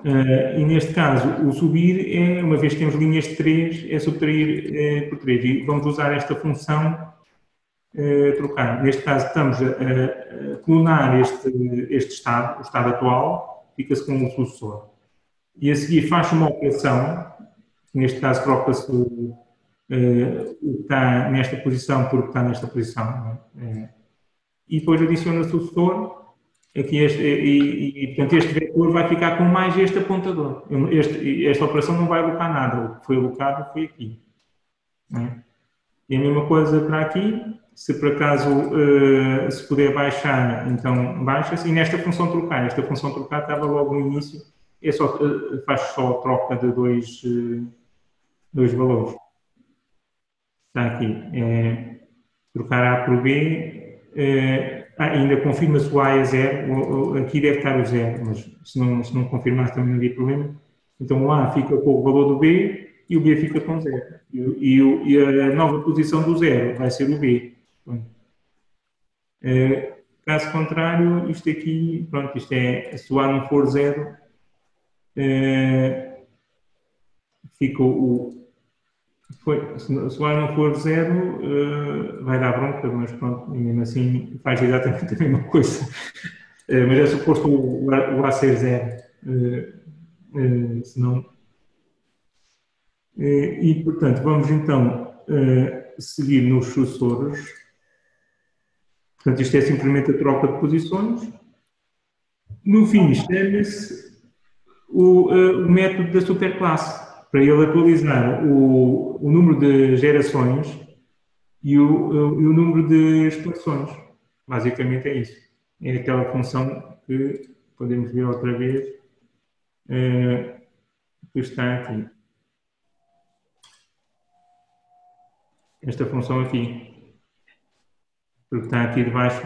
E neste caso, o subir uma vez que temos linhas de 3, é subtrair por 3. E vamos usar esta função trocar. Neste caso, estamos a clonar este estado, o estado atual, fica-se com o sucessor. E a seguir faz uma operação, neste caso troca-se o que está nesta posição por o que está nesta posição. E depois adiciona o sucessor, aqui portanto este vetor vai ficar com mais este apontador. Esta operação não vai alocar nada, o que foi alocado foi aqui. E a mesma coisa para aqui. Se por acaso se puder baixar, então baixa-se. E nesta função trocar, esta função trocar estava logo no início, faz só a troca de dois valores. Está aqui. Trocar A por B, ainda confirma-se o A é 0, aqui deve estar o 0, mas se não confirmasse também não havia problema. Então o A fica com o valor do B e o B fica com 0. E a nova posição do 0 vai ser o B. Caso contrário, isto aqui, pronto, isto se o A não for 0, fica se o A não for 0, vai dar bronca, mas pronto, e mesmo assim faz exatamente a mesma coisa. Mas é suposto o A ser 0, senão. E portanto, vamos então seguir nos sucessores. Portanto, isto é simplesmente a troca de posições. No fim, chama-se o método da superclasse, para ele atualizar o número de gerações e o número de expansões. Basicamente é isso. É aquela função que podemos ver outra vez, que está aqui. Esta função aqui. Porque está aqui debaixo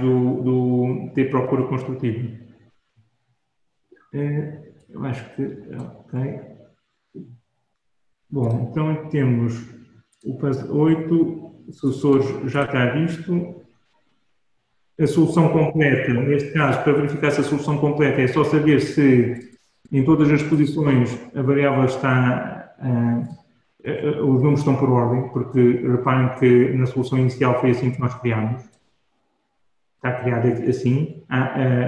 de procura construtiva. Eu acho que... Ok. Bom, então temos o passo 8, sucessores já está visto. A solução completa, neste caso, para verificar se a solução completa é só saber se em todas as posições a variável está... os números estão por ordem, porque reparem que na solução inicial foi assim que nós criámos. Está criado assim.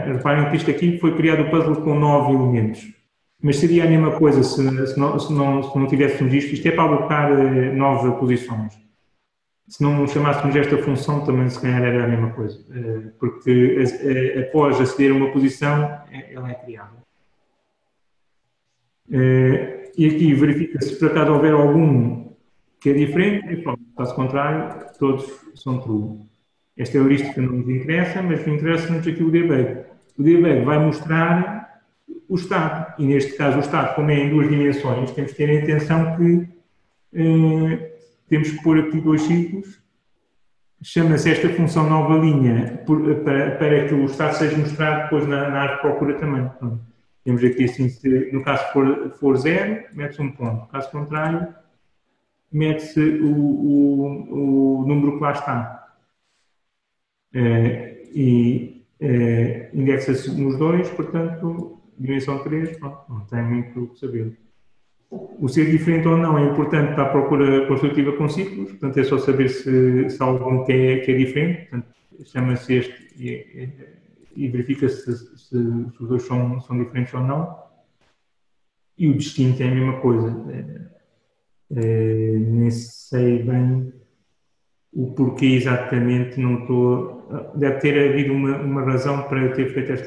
Reparem que isto aqui foi criado o puzzle com 9 elementos. Mas seria a mesma coisa se não tivéssemos isto. Isto é para alocar 9 posições. se não chamássemos esta função, também se calhar era a mesma coisa. Porque após aceder a uma posição, ela é criada. E aqui verifica-se se por acaso houver algum que é diferente, e pronto, caso contrário, todos são true. Esta heurística não nos interessa, mas interessa-nos aqui o debug. O debug vai mostrar o estado, e neste caso o estado, como é em duas dimensões, temos que ter em atenção que temos que pôr aqui dois ciclos. Chama-se esta função nova linha para que o estado seja mostrado depois na área de procura também. Pronto. Temos aqui assim, no caso for zero, mete-se um ponto. No caso contrário, mete-se o número que lá está. Indexa-se nos dois, portanto, dimensão 3, pronto, não tem muito o que saber. O ser diferente ou não é importante para a procura construtiva com ciclos, portanto, é só saber se há algum que é diferente, portanto, chama-se este e verifica-se se os dois são diferentes ou não. E o distinto é a mesma coisa. Nem sei bem o porquê exatamente, não estou... Deve ter havido uma razão para eu ter feito as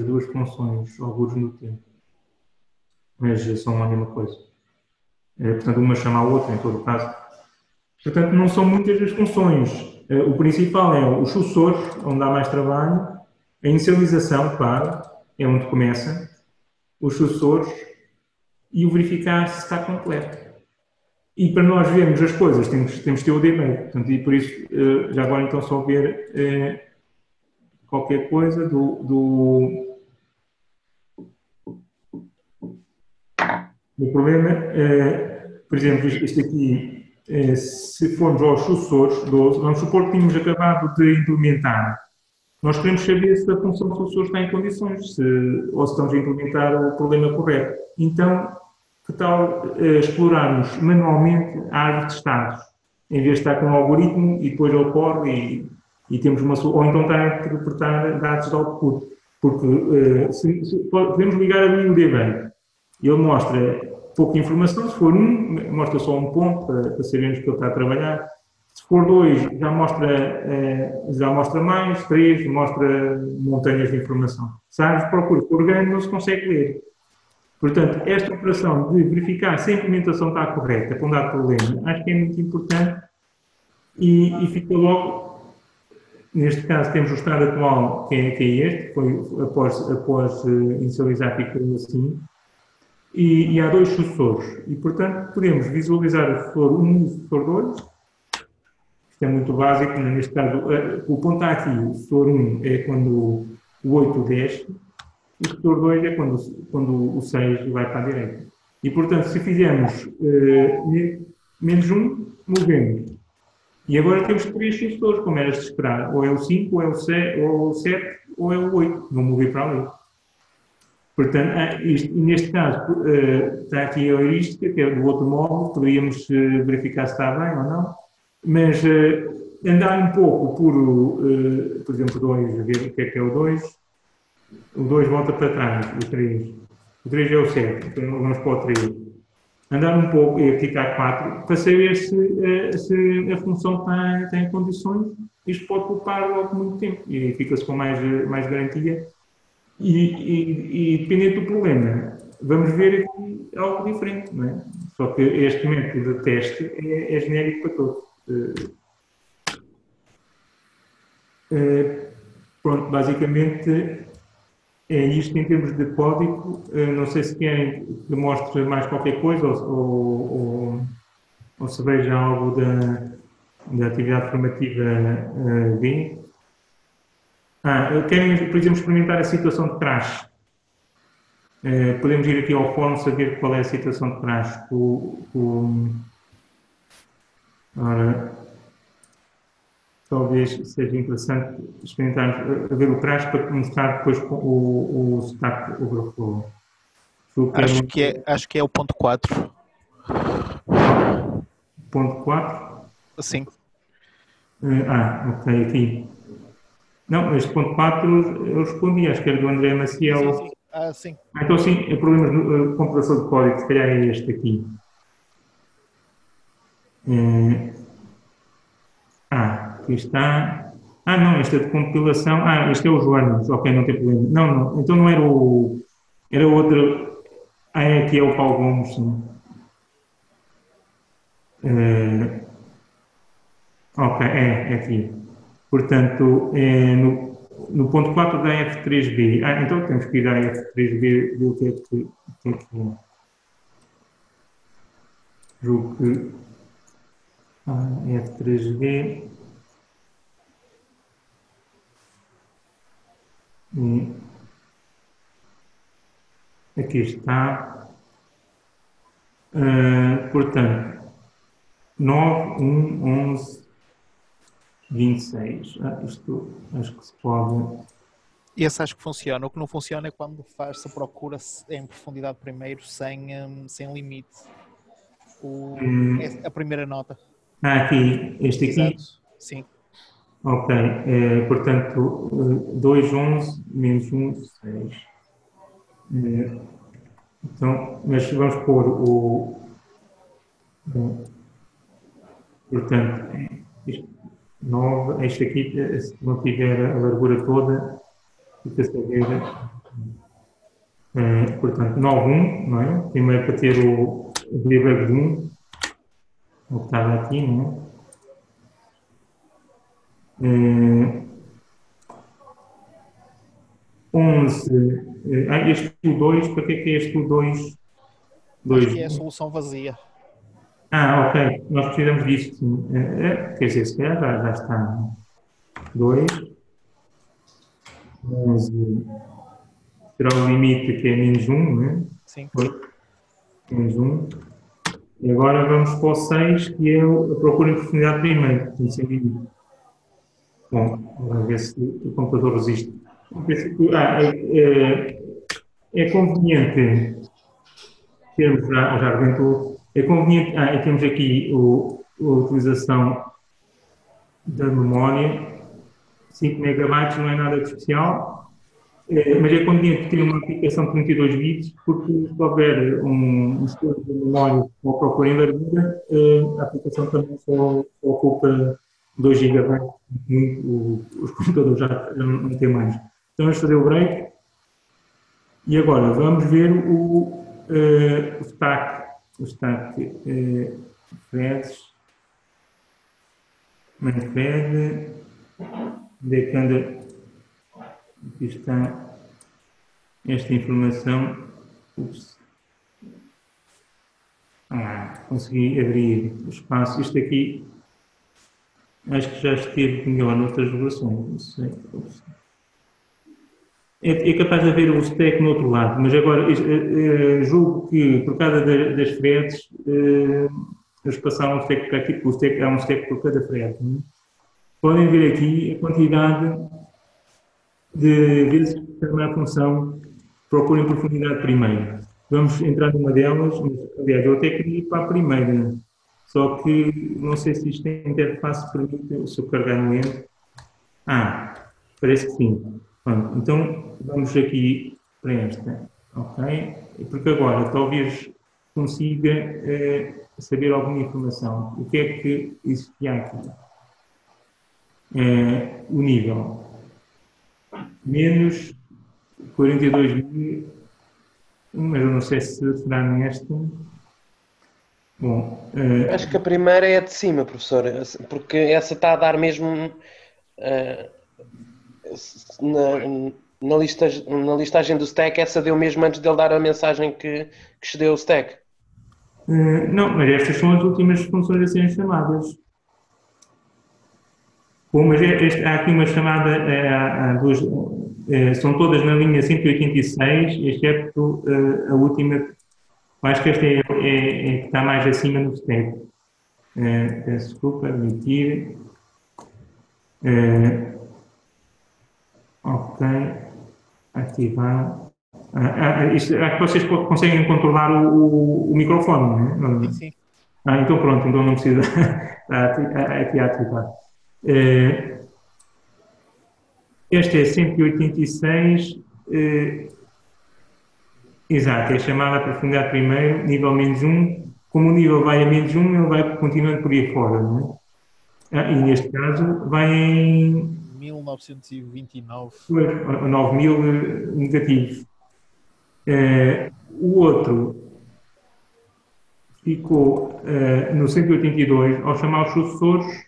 duas funções, alguns no tempo. Mas são a mesma coisa. Portanto, uma chama a outra, em todo o caso. Portanto, não são muitas as funções. O principal é o sucessor, onde dá mais trabalho. A inicialização, claro, é onde começa. Os sucessores e o verificar se está completo. E para nós vermos as coisas, temos de ter o debug. Portanto, e por isso, já agora então só ver qualquer coisa do problema. Por exemplo, isto aqui, se formos aos sucessores 12, vamos supor que tínhamos acabado de implementar. Nós queremos saber se a função de sucessor está em condições, ou se estamos a implementar o problema correto. Então, que tal explorarmos manualmente a árvore de estados, em vez de estar com um algoritmo e depois ele corre e temos uma solução, ou então estar a interpretar dados de output. Porque podemos ligar ali o debug. Ele mostra pouca informação, se for mostra só um ponto para sabermos que ele está a trabalhar. Se for 2, já mostra mais, 3, mostra montanhas de informação. Se a árvore procura por grande, não se consegue ler. Portanto, esta operação de verificar se a implementação está correta para um dado problema, acho que é muito importante e fica logo, neste caso temos o estado atual, que é este, que foi após inicializar, ficou assim, e há dois sucessores. E, portanto, podemos visualizar o sucessor 1 e o sucessor 2. Isto é muito básico, neste caso, o ponto está aqui, o sucessor 1 é quando o 8 desce, e o sucessor 2 é quando o 6 vai para a direita. E, portanto, se fizermos menos 1, movemos. E agora temos 3 sucessores, como era de esperar. Ou é o 5, ou é o 7, ou é o 8. Vão mover para ali. Portanto, neste caso, está aqui a heurística, que é do outro modo, poderíamos verificar se está bem ou não. Mas andar um pouco por exemplo, 2, ver o que é o 2. O 2 volta para trás, o 3. O 3 é o 7, então vamos para o 3. Andar um pouco e ficar 4, para saber se a função está em condições. Isto pode poupar logo muito tempo e fica-se com mais garantia. E dependendo do problema, vamos ver aqui algo diferente, não é? Só que este método de teste é genérico para todos. Pronto, basicamente é isto em termos de código. Não sei se querem que mostre mais qualquer coisa ou se veja algo da atividade formativa B. Querem, por exemplo, experimentar a situação de crash. Podemos ir aqui ao fórum saber qual é a situação de crash. Ora, talvez seja interessante experimentarmos ver o crash para mostrar depois o Stack Overflow. Acho que é o ponto 4. Ponto 4? Sim. Ok, aqui. Não, este ponto 4 eu respondi, acho que era do André Maciel. Sim. Sim. Então sim, é problemas de compilação de código, se calhar é este aqui. aqui está. Não, esta de compilação. Este é os Joanos. Ok, não tem problema. Não, então não era o. Era outro. Aqui é o Paulo Gomes, sim. Ok, é aqui. Portanto, no ponto 4 da F3B. Então temos que ir à F3B ver o que é que é. Julgo que F3B. Aqui está. Portanto, 9, 1, 11, 26. Isto acho que se pode. Esse acho que funciona. O que não funciona é quando faz-se a procura em profundidade primeiro, sem limite. É a primeira nota. Aqui, este aqui. Exato, sim. Ok, portanto, 2, 11, menos 1, 6. Então, mas vamos pôr o. Portanto, 9, este aqui, se não tiver a largura toda, fica-se a ver. Portanto, 9, 1, não é? Primeiro para ter o debug de 1, o que estava aqui, não é? 11. Este o 2, para que é este o 2? Acho que é a solução vazia. Ok. Nós precisamos disto, sim. Quer dizer, se calhar já está. 2. 11. Será o limite que é menos 1, não é? Sim. Menos 1. E agora vamos para o 6, que é a procura em profundidade primeiro. Isso é limite. Bom, vamos ver se o computador resiste. É conveniente termos, já arrebentou, é conveniente, temos aqui a utilização da memória, 5 megabytes não é nada de especial, mas é conveniente ter uma aplicação de 32 bits, porque se houver um estudo de memória ou procura em largura, a aplicação também só ocupa 2 gigabytes, os computadores já não têm mais. Então vamos fazer o break. E agora vamos ver o stack threads, main thread, onde é que anda, aqui está esta informação. Ups. Consegui abrir o espaço. Isto aqui acho que já esteve melhor noutras versões, não sei. É capaz de haver o stack no outro lado, mas agora julgo que por causa das threads eles passaram um stack para aqui, porque há um stack por cada thread. Não é? Podem ver aqui a quantidade de vezes que determinada função procura em profundidade primeiro. Vamos entrar numa delas, mas, aliás, eu até queria ir para a primeira, só que não sei se isto em interface permite, se eu carregar no Enter. Parece que sim. Pronto, então vamos aqui para esta, ok? Porque agora talvez consiga saber alguma informação. O que é que existia aqui? O nível menos 42.000, mas eu não sei se será nesta. Bom, acho que a primeira é a de cima, professor, porque essa está a dar mesmo na listagem do stack, essa deu mesmo antes dele dar a mensagem que excedeu o stack. Não, mas estas são as últimas funções a serem chamadas. Bom, mas há aqui uma chamada, são todas na linha 186, excepto a última. Acho que esta é que está mais acima no stack. Peço desculpa, admitir. Ok. Ativar. Acho que vocês conseguem controlar o microfone, não é? Sim. Então pronto, então não precisa aqui ativar. Esta é 186. Exato, é chamada a profundidade primeiro, nível menos 1. Como o nível vai a menos 1, ele vai continuando por aí fora, não E neste caso vai em 1929. 9.000 negativos. O outro ficou no 182, ao chamar os sucessores,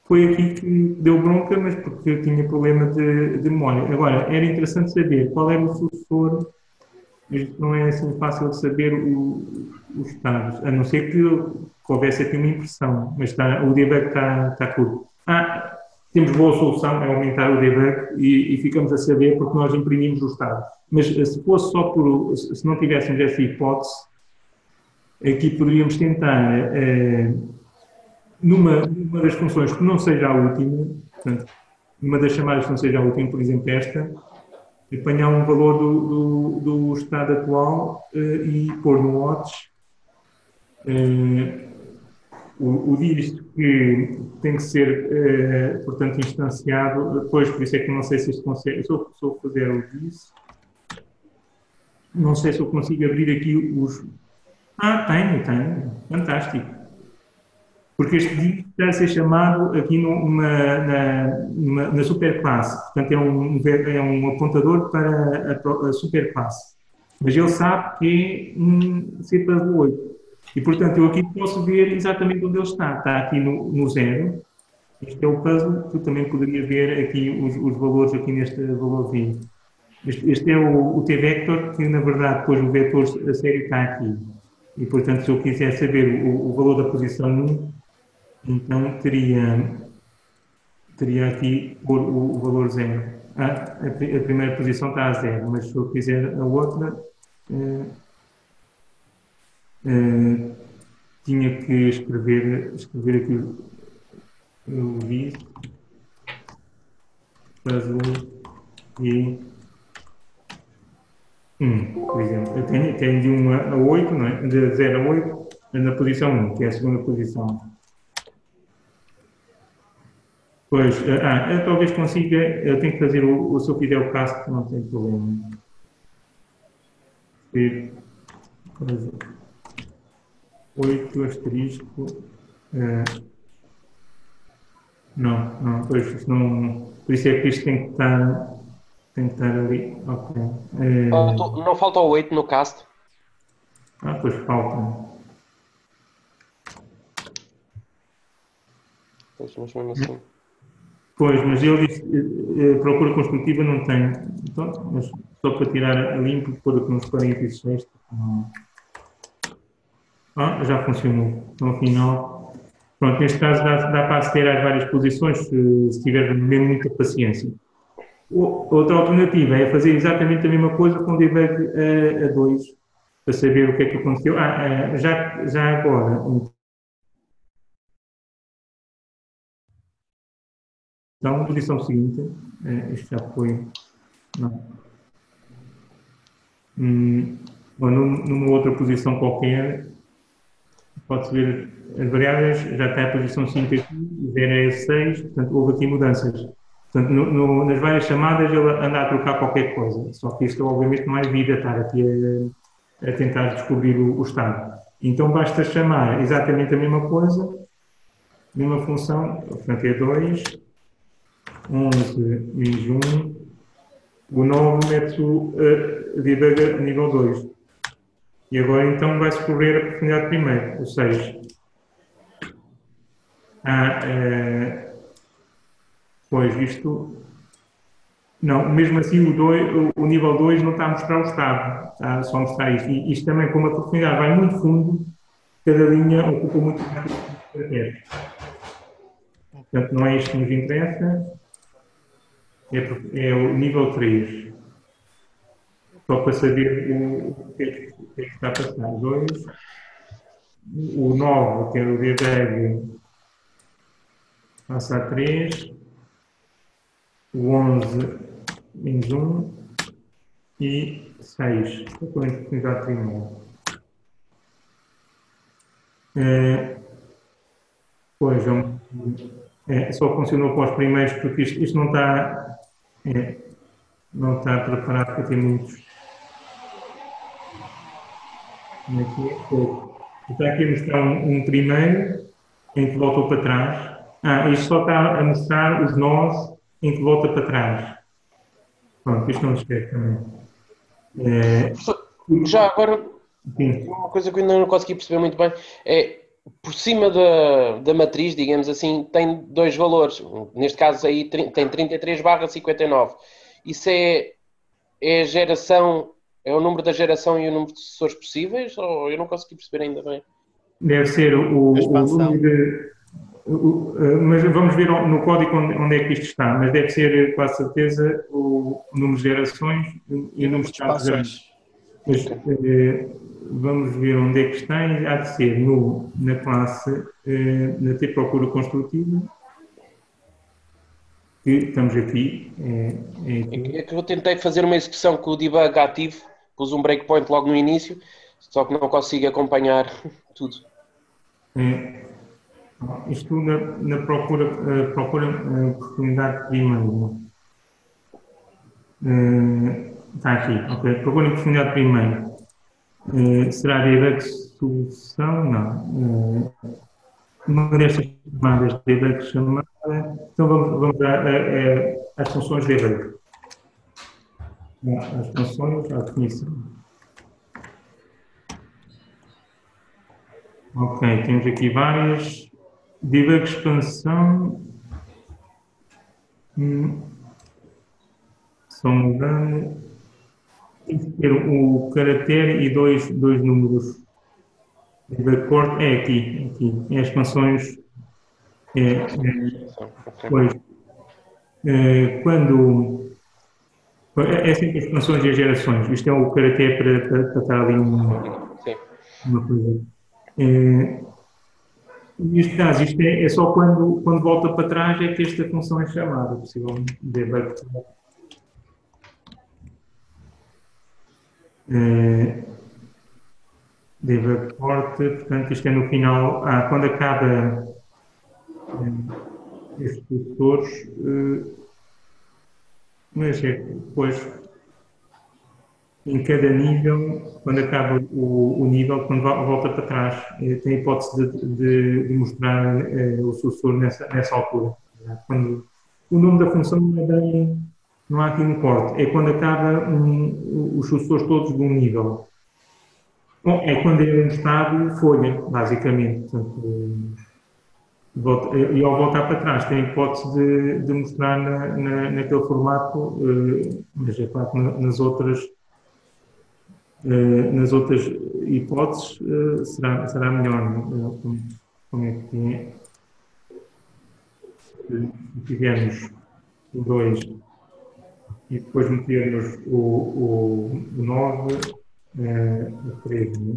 foi aqui que deu bronca, mas porque eu tinha problema de memória. Agora, era interessante saber qual era o sucessor, isto não é assim fácil de saber os estados, a não ser que houvesse aqui uma impressão, mas o debug está curto. Temos boa solução, é aumentar o debug e ficamos a saber porque nós imprimimos o estado. Mas se fosse só se não tivéssemos essa hipótese, aqui poderíamos tentar, numa das funções que não seja a última, portanto, numa das chamadas que não seja a última, por exemplo esta, apanhar um valor do estado atual e pôr no watch. O disto que tem que ser, portanto, instanciado, depois, por isso é que não sei se isto consegue, se eu fazer o disso, não sei se eu consigo abrir aqui os... tenho, fantástico. Porque este disto está a ser chamado aqui na superclasse, portanto é um apontador para a superclasse. Mas ele sabe que é um C+8. E, portanto, eu aqui posso ver exatamente onde ele está. Está aqui no 0. Este é o puzzle. Tu também poderia ver aqui os valores aqui neste valor 20. Este é o T-vector, que na verdade depois o vetor a sério está aqui. E, portanto, se eu quiser saber o valor da posição 1, então teria aqui o valor 0. A primeira posição está a 0, mas se eu quiser a outra... tinha que escrever aqui o bis, puzzle e 1, por exemplo. Eu tenho de 1 a 8, não é? De 0 a 8, na posição 1, que é a segunda posição. Pois, eu talvez consiga, eu tenho que fazer se eu fizer o cast, não tem problema. 8 asterisco. Não, pois isso não. Por isso é que isto tem que estar ali. Ok. Não falta o 8 no cast? Pois falta. Pois, mas mesmo assim. Pois, mas ele disse procura construtiva não tem. Então, mas só para tirar a limpo, pôr aqui nos 46. Já funcionou. Então, afinal, pronto, neste caso dá para aceder às várias posições se tiver mesmo muita paciência. Outra alternativa é fazer exatamente a mesma coisa com debug a 2, para saber o que é que aconteceu. Já agora, então, posição seguinte, isto já foi, não. Numa outra posição qualquer, pode-se ver as variáveis, já está a posição 5 aqui, 0 é 6, portanto houve aqui mudanças. Portanto, nas várias chamadas ele anda a trocar qualquer coisa, só que isto obviamente não é vida estar aqui a tentar descobrir o estado. Então basta chamar exatamente a mesma coisa, mesma função, portanto é 2, 11 menos 1, o 9 mete o debug a nível 2. E agora então vai-se correr a profundidade primeiro, ou seja, pois isto, não, mesmo assim o nível 2 não está a mostrar o estado, está só a mostrar isto. E isto também, como a profundidade vai muito fundo, cada linha ocupa muito mais tempo. Portanto, não é isto que nos interessa, é o nível 3. Só para saber o que é que está a passar. 2. O 9, que é o debug, passa a 3. O 11, menos 1. E 6. Estou com a oportunidade primeira. Pois, só funcionou para os primeiros, porque isto não está preparado para ter muitos. Está aqui a mostrar um primeiro em que voltou para trás. Isto só está a mostrar os nós em que volta para trás. Pronto, isto não se esquece também. Já agora, Sim. uma coisa que eu ainda não consegui perceber muito bem é, por cima da matriz, digamos assim, tem dois valores. Neste caso aí tem 33/59. Isso é a geração, é o número da geração e o número de sucessores possíveis? Ou eu não consegui perceber ainda bem? Deve ser o expansão. número de... mas vamos ver no código onde é que isto está, mas deve ser, com a certeza, o número de gerações e o número de expansões. Mas vamos ver onde é que está e há de ser na classe, na T procura construtiva, que estamos aqui. É que eu tentei fazer uma execução com o debug ativo, pus um breakpoint logo no início, só que não consigo acompanhar tudo. Isto na procura oportunidade primeiro. Está aqui, ok. Procura oportunidade primeiro. Será debug solução? Não. Uma destas chamadas de debug chamada. Então vamos às funções de debug. As funções, à definição. Ok, temos aqui várias. Debug expansão. Só mudando. Tem que ter o caractere e dois números. Debug port é aqui. É as expansões. Pois. Quando. É sempre as expansões e as gerações. Isto é o caractere para estar ali uma coisa. Neste caso, isto é só quando volta para trás é que esta função é chamada, possivelmente debug. Debug port, portanto, isto é no final, quando acaba estes tutores, mas é depois em cada nível, quando acaba o nível, quando volta para trás, tem a hipótese de mostrar o sucessor nessa altura. Quando o nome da função não há aqui um corte, é quando acaba os sucessores todos de um nível. Bom, é quando é um estado folha, basicamente. Portanto, e ao voltar para trás tem a hipótese de mostrar naquele formato, mas é claro que nas outras hipóteses será melhor. Como é que é? Se tivermos o 2 e depois metermos o 9, o 3, né?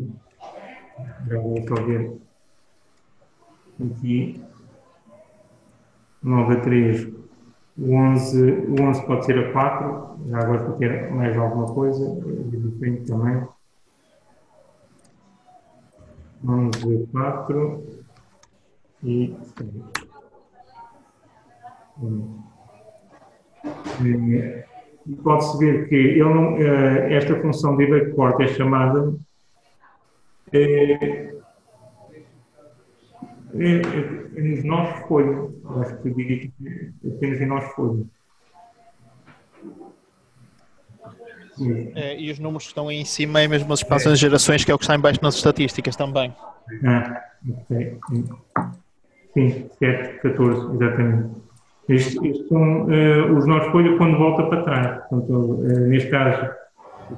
Já vou só ver aqui. 9 a 3. O 11 pode ser a 4. Já agora para ter mais alguma coisa diferente também. 11 a 4 e 6. Pode-se ver que ele não, esta função de debug port é chamada nos nós folha. Acho que eu diria que apenas em nós folha. E os números que estão aí em cima é mesmo as expansões de gerações, que é o que está em baixo nas estatísticas também. Ok. Sim, 7, 14, exatamente. Estes são os nós folha quando volta para trás. Portanto, neste caso,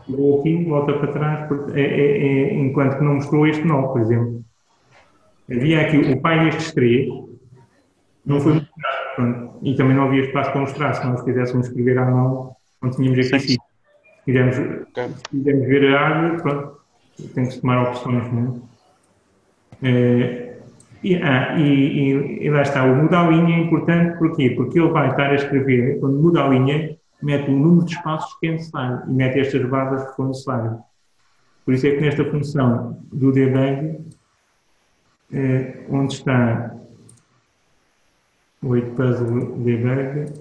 chegou aqui, volta para trás, enquanto que não mostrou este nó, por exemplo. Havia aqui o pai destes 3, não foi mostrado, pronto, e também não havia espaço para mostrar. Se nós quiséssemos escrever à mão, não tínhamos aqui. Se quisermos ver a área, pronto, tem que se tomar opções, não é? E lá está, o mudar a linha é importante, porquê? Porque ele vai estar a escrever, quando muda a linha, mete o número de espaços que é necessário e mete estas barras que for necessário. Por isso é que nesta função do debug, onde está o 8 puzzle debug,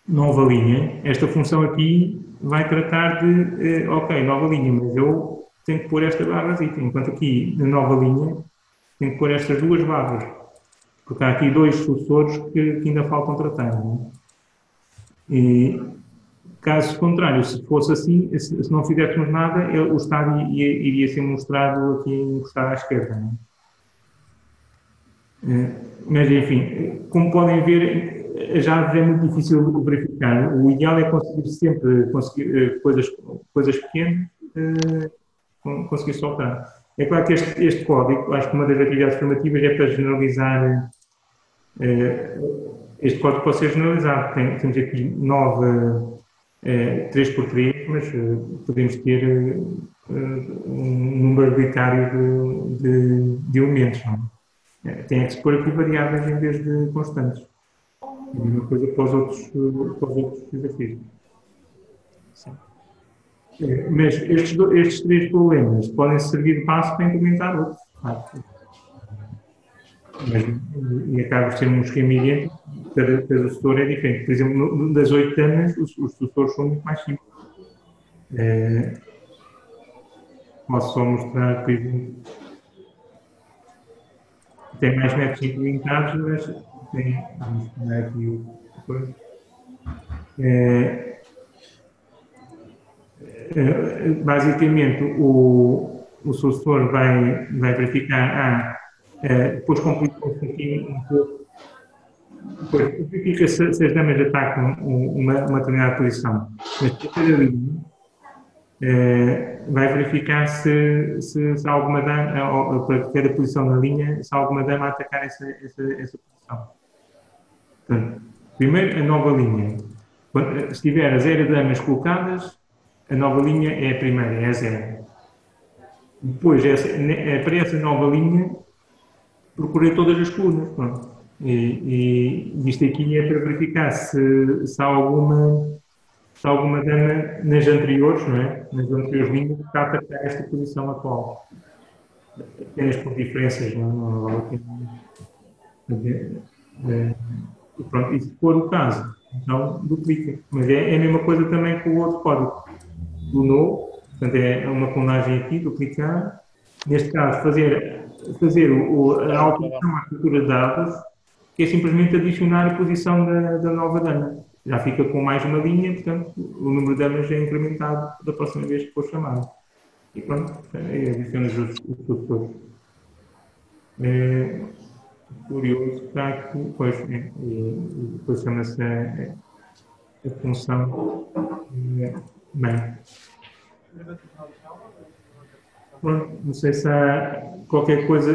nova linha, esta função aqui vai tratar de, ok, nova linha, mas eu tenho que pôr esta barra, enquanto aqui na nova linha tenho que pôr estas duas barras. Porque há aqui dois sucessores que ainda faltam tratar. Não é? E, caso contrário, se fosse assim, se não fizéssemos nada, o Estado iria ser mostrado aqui encostado à esquerda. Não é? Mas, enfim, como podem ver, já é muito difícil verificar. O ideal é conseguir sempre coisas pequenas, conseguir soltar. É claro que este código, acho que uma das atividades formativas é para generalizar. Este código pode ser generalizado. Temos aqui 9 3x3, mas podemos ter um número arbitrário de elementos. Não é? Tem que se pôr aqui variáveis em vez de constantes. E a mesma coisa para os outros exercícios. Sim. Mas estes 3 problemas podem servir de base para implementar outros. E acaba por ser um esquema idêntico, cada sucessor é diferente. Por exemplo, das 8 damas, os sucessores são muito mais simples. Posso só mostrar, por exemplo, tem mais métodos implementados, mas vamos mostrar aqui coisa. Basicamente, o sucessor vai verificar, depois complica-se aqui um pouco, depois verifica se as damas atacam uma determinada posição. Mas para cada linha, vai verificar se há alguma dama, para cada posição na linha, se há alguma dama a atacar essa posição. Portanto, primeiro, a nova linha. Se tiver as 0 damas colocadas, a nova linha é a primeira, é a 0. Depois, para essa nova linha, procurei todas as colunas. Pronto. E isto aqui é para verificar se há alguma dama nas anteriores, não é? Nas anteriores linhas, que está a atacar esta posição atual. Apenas por diferenças, não vale a pena. Pronto, e se for o caso, então duplica. Mas é a mesma coisa também com o outro código. Do no, portanto, é uma clonagem aqui, duplicar. Neste caso, fazer a alteração à estrutura de dados, que é simplesmente adicionar a posição da nova dama. Já fica com mais uma linha, portanto, o número de damas é incrementado da próxima vez que for chamado. E pronto, adiciona os outros. Curioso, está aqui, pois, e depois chama-se a função bem. Pronto, não sei se há qualquer coisa,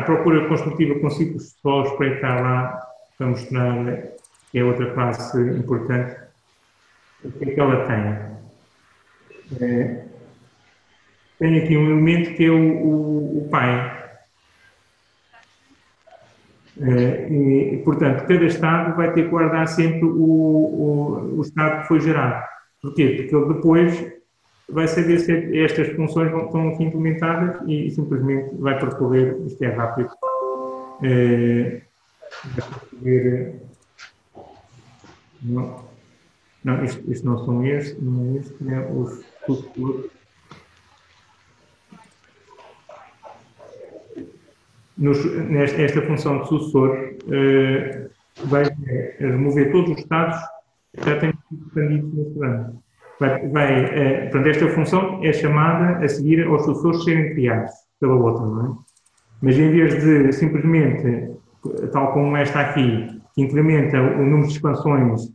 procura construtiva com ciclos, só espreitar lá para mostrar que é outra classe importante. O que é que ela tem? Tem aqui um elemento que é o pai. E, portanto, cada estado vai ter que guardar sempre o estado que foi gerado. Porquê? Porque ele depois vai saber se estas funções estão aqui implementadas e simplesmente vai percorrer, isto é rápido, vai percorrer, não, isto não são estes, não é este, é os sucessores. Esta função de sucessor vai remover todos os estados que já têm sido expandidos neste plano. Portanto, esta função é chamada a seguir aos sucessores serem criados pela outra, não é? Mas em vez de simplesmente, tal como esta aqui, que incrementa o número de expansões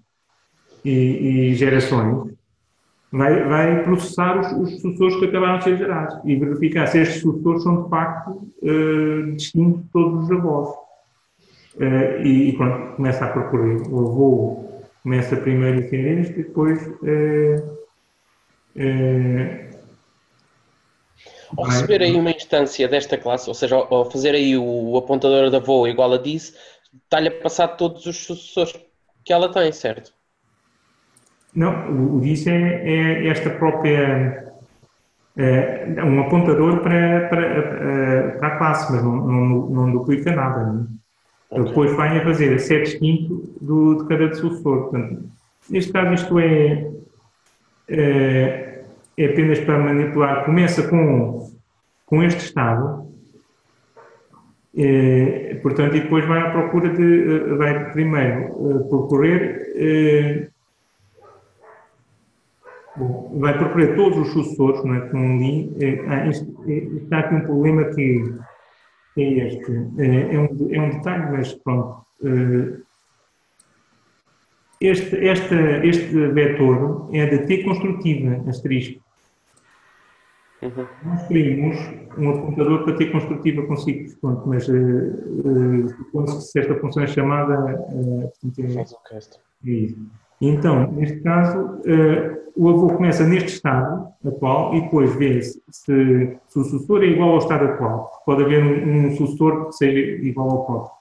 e gerações, vai processar os sucessores que acabaram de ser gerados e verificar se estes sucessores são de facto distintos de todos os avós. E pronto, começa a percorrer. O avô começa primeiro a ser este e depois. Ao receber aí uma instância desta classe, ou seja, ao fazer aí o apontador da avô igual a diz, está-lhe a passar todos os sucessores que ela tem, certo? Não, o disso é esta própria. Um apontador para a classe, mas não duplica nada. Não é? Okay. Depois vai a fazer se é distinto de cada sucessor. Portanto, neste caso, isto é apenas para manipular. Começa com este estado Portanto, e depois vai à procura vai primeiro percorrer, vai percorrer todos os sucessores, não é, que não li. Está aqui um problema que é este. É um detalhe, mas pronto. Este vetor é de T construtiva, asterisco. Nós queríamos um apontador para T construtiva com ciclos, pronto, mas se esta função é chamada, Faz o cast. é isso. Então, neste caso, o avô começa neste estado atual e depois vê se o sucessor é igual ao estado atual. Pode haver um sucessor que seja igual ao próprio.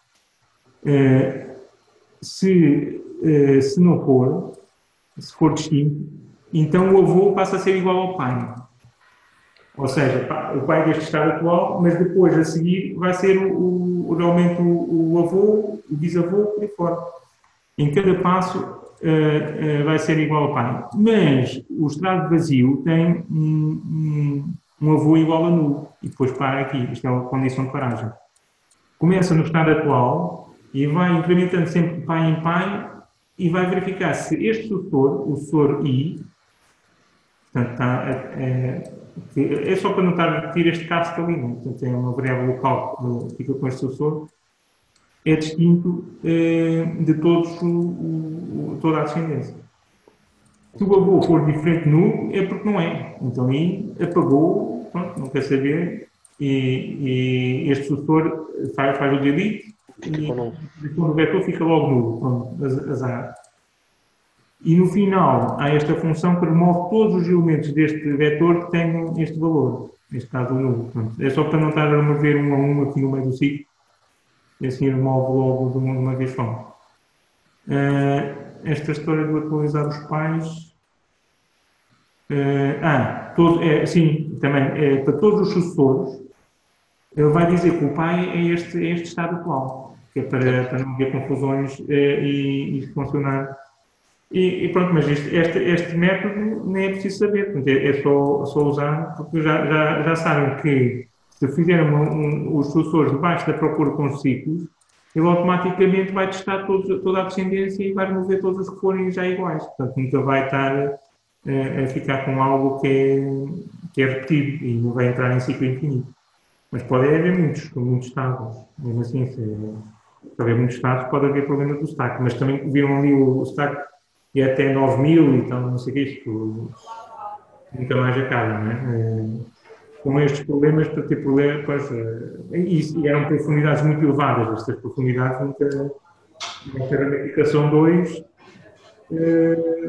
Se não for, se for distinto, então o avô passa a ser igual ao pai. Ou seja, o pai deste estado atual, mas depois a seguir vai ser realmente o avô, o bisavô, por aí fora. Em cada passo vai ser igual ao pai. Mas o estado vazio tem um avô igual a nulo. E depois para aqui. Isto é uma condição de paragem. Começa no estado atual e vai incrementando sempre de pai em pai e vai verificar se este sucessor, o sucessor I, portanto, é só para não estar a repetir este caso ali, né? Portanto, é uma variável local que fica com este sucessor, é distinto de toda a descendência. Se o avô for diferente de nulo, é porque não é. Então aí apagou, pronto, não quer saber, e este sucessor faz o delete e o vetor fica logo nulo, pronto, azar. E no final há esta função que remove todos os elementos deste vetor que tenham este valor, neste caso o nulo. Pronto. É só para não estar a remover um a um aqui no meio do ciclo, e assim remove logo de uma vez só. Esta história de atualizar os pais. Sim, também, para todos os sucessores, ele vai dizer que o pai é este estado atual, que é para não haver confusões e funcionar. E pronto, mas este método nem é preciso saber, portanto, é só usar, porque já sabem que se fizerem os sucessores debaixo da procura com os ciclos, ele automaticamente vai testar toda a descendência e vai remover todos os que forem já iguais. Portanto, nunca vai estar a ficar com algo que é repetido e não vai entrar em ciclo infinito. Mas pode haver muitos estados. Mesmo assim, se houver muitos estados, pode haver problema do stack. Mas também viram ali o stack e até 9.000, então não sei o que isto nunca mais acaba, não é? Com estes problemas, para ter problemas, pois, e eram profundidades muito elevadas, estas profundidades nunca ramificação 2,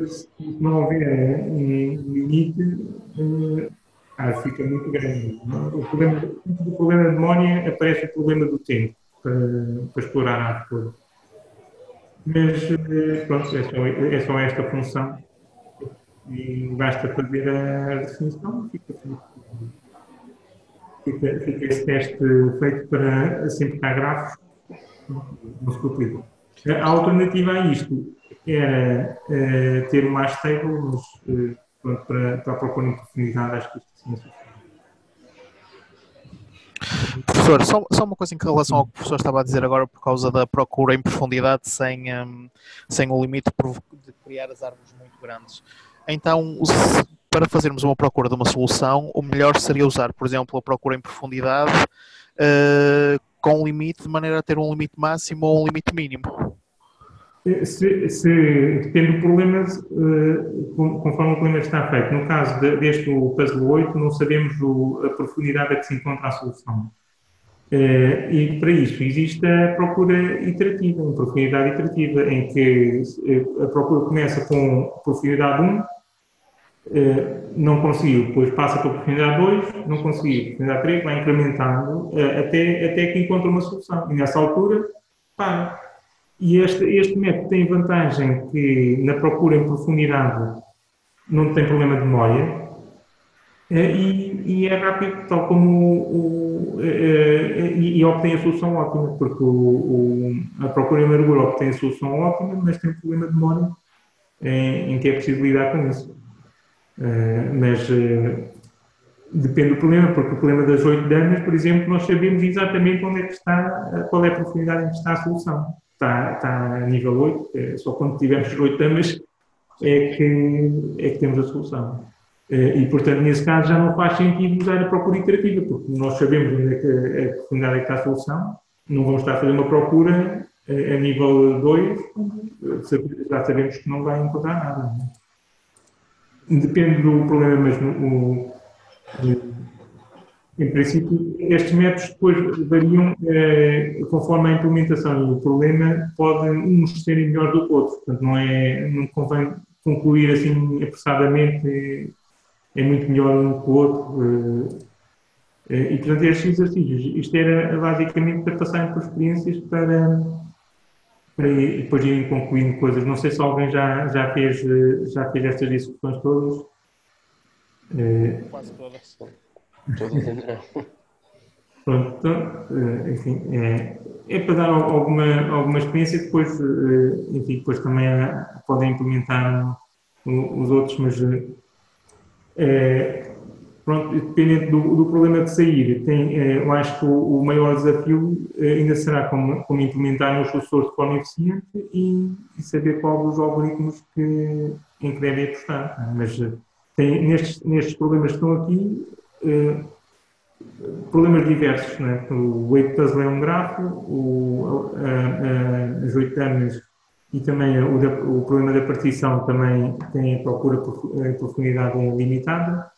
se não houver um limite, fica muito grande. O problema da memória aparece o problema do tempo, para explorar a arte toda. Mas, pronto, é só esta função e basta fazer a definição e fica esse teste feito para simplificar grafos, não se complica. A alternativa a isto era ter o mais stable, mas pronto, para a procura em profundidade, acho que isto sim é suficiente. Professor, só uma coisa em relação ao que o professor estava a dizer agora por causa da procura em profundidade sem o limite de criar as árvores muito grandes. Então, para fazermos uma procura de uma solução, o melhor seria usar, por exemplo, a procura em profundidade com um limite, de maneira a ter um limite máximo ou um limite mínimo. Depende do problema, conforme o problema está feito. No caso deste puzzle 8, não sabemos a profundidade a que se encontra a solução. E para isso existe a procura iterativa, a profundidade iterativa, em que a procura começa com profundidade 1, não conseguiu, depois passa para a profundidade 2, não conseguiu, profundidade 3, vai incrementando até que encontra uma solução. E nessa altura, para. E este método tem vantagem que na procura em profundidade não tem problema de memória e é rápido, tal como e obtém a solução ótima, porque a procura em largura obtém a solução ótima, mas tem problema de memória em que é preciso lidar com isso. Mas Depende do problema, porque o problema das 8 damas, por exemplo, nós sabemos exatamente onde é que está, qual é a profundidade em que está a solução. Está a nível 8, só quando tivermos 8 damas é que temos a solução. E, portanto, nesse caso já não faz sentido usar a procura iterativa, porque nós sabemos onde é que a profundidade é que está a solução, não vamos estar a fazer uma procura a nível 2, já sabemos que não vai encontrar nada. Depende do problema, mas em princípio, estes métodos depois variam conforme a implementação e o problema podem uns serem melhores do que outros. Portanto, não convém concluir assim apressadamente, é muito melhor um que o outro. E, portanto, estes exercícios, isto era basicamente para passarem por experiências para depois irem concluindo coisas. Não sei se alguém já fez estas discussões todas. Quase todas. Todas ainda não. Pronto, então, enfim, é para dar alguma experiência, depois, enfim, depois também podem implementar os outros, mas pronto, dependendo do problema de sair, eu acho que o maior desafio ainda será como implementar os sucessores de forma eficiente e saber qual dos algoritmos em que devem apostar. Mas nestes problemas que estão aqui, problemas diversos, não é? O 8 puzzle é um grafo, as 8 damas e também o problema da partição também tem a procura por profundidade limitada.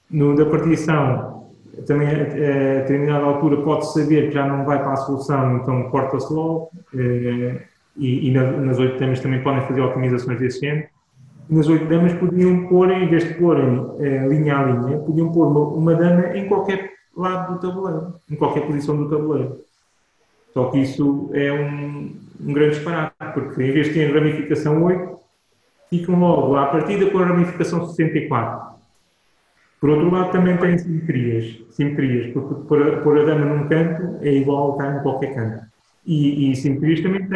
No da partição, também a determinada altura pode saber que já não vai para a solução, então corta-se logo, e nas 8 damas também podem fazer otimizações desse género. Nas 8 damas podiam pôr, em vez de porem linha a linha, podiam pôr uma dama em qualquer lado do tabuleiro, em qualquer posição do tabuleiro. Só que isso é um grande disparate, porque em vez de ter ramificação 8, ficam logo à partida com a ramificação 64. Por outro lado, também tem simetrias, porque pôr a dama num canto é igual a estar em qualquer canto. E simetrias também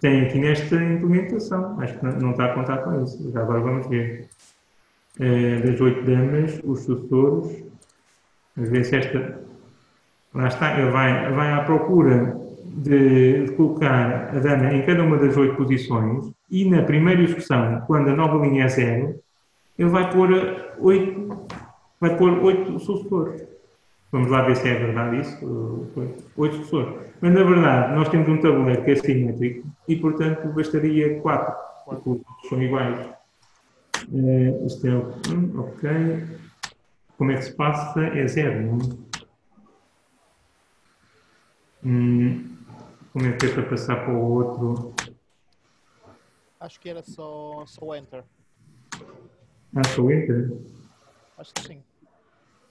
tem aqui nesta implementação. Acho que não está a contar com isso. Já agora vamos ver. Das 8 damas, os sucessores. Vamos ver se esta. Lá está, ele vai à procura de colocar a dama em cada uma das 8 posições e na primeira execução, quando a nova linha é 0, ele vai pôr 8 sucessores. Vamos lá ver se é verdade isso. 8 sucessores. Mas na verdade, nós temos um tabuleiro que é simétrico e, portanto, bastaria 4, porque os outros são iguais. Isto é o ok. Como é que se passa? É 0, não é? Como é que é para passar para o outro? Acho que era só Enter. Só Enter? Acho que sim.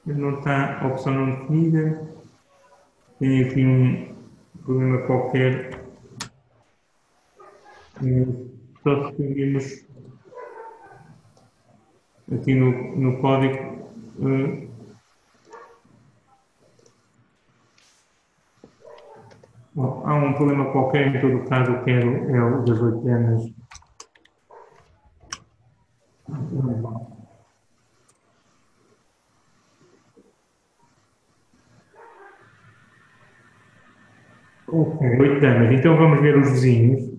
Não está a opção não definida. Tem aqui um problema qualquer. Só escrevemos aqui no código. Bom, há um problema qualquer, em todo o caso, eu quero é o das 8 damas. Ok, 8 damas. Então vamos ver os vizinhos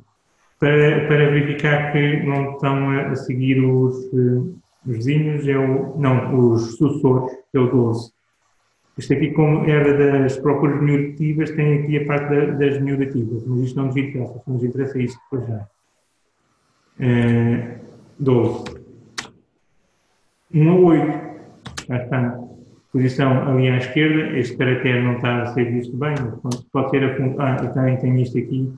para verificar que não estão a seguir os vizinhos, os sucessores, é o 12. Isto aqui, como era das procuras miurativas, tem aqui a parte das miurativas, mas isto não nos interessa, nos interessa isto depois já. 12. 1 a 8. Já está. Posição ali à esquerda, este caractere não está a ser visto bem, mas pode ser a função. Eu também tenho isto aqui.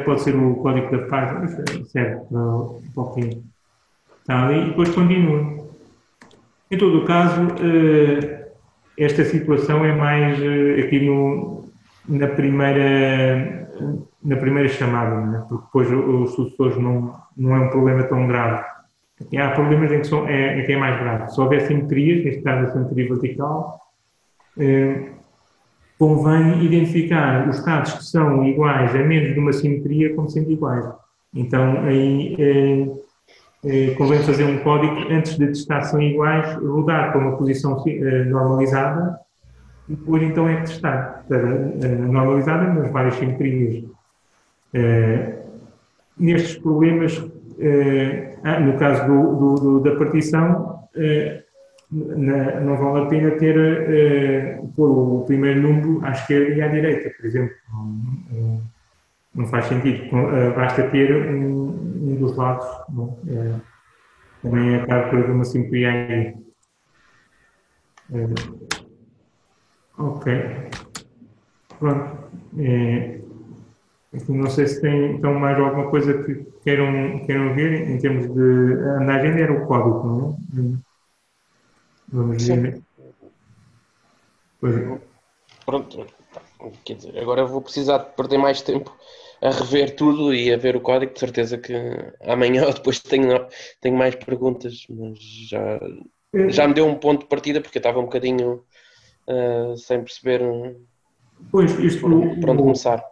Pode ser o código da página, serve para o que está ali, e depois continua. Em todo o caso, esta situação é mais aqui na primeira chamada, não é? Porque depois os sucessores não é um problema tão grave. Aqui há problemas em que é mais grave. Se houver simetrias, neste caso a simetria vertical, convém identificar os estados que são iguais a menos de uma simetria como sendo iguais. Então, aí convém fazer um código antes de testar se são iguais, rodar para uma posição normalizada e depois então é testar normalizada nas várias simetrias. Nestes problemas, no caso da partição, não vale a pena pôr o primeiro número à esquerda e à direita, por exemplo. Não faz sentido. Basta ter um dos lados. Também acaba por haver uma simetria aí. Ok. Pronto. Não sei se tem então mais alguma coisa que queiram ver em termos de. Na agenda era o código, não é? Vamos ver. Pronto. Quer dizer, agora vou precisar de perder mais tempo a rever tudo e a ver o código. De certeza que amanhã ou depois tenho mais perguntas, mas já me deu um ponto de partida porque eu estava um bocadinho sem perceber por onde começar.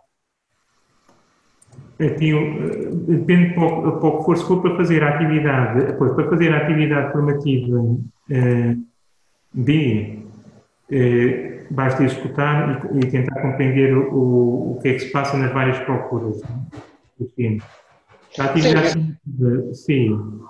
Aqui, depende para o que for, se for para fazer a atividade, para fazer a atividade formativa B, basta executar e tentar compreender o que é que se passa nas várias procuras. A atividade sim.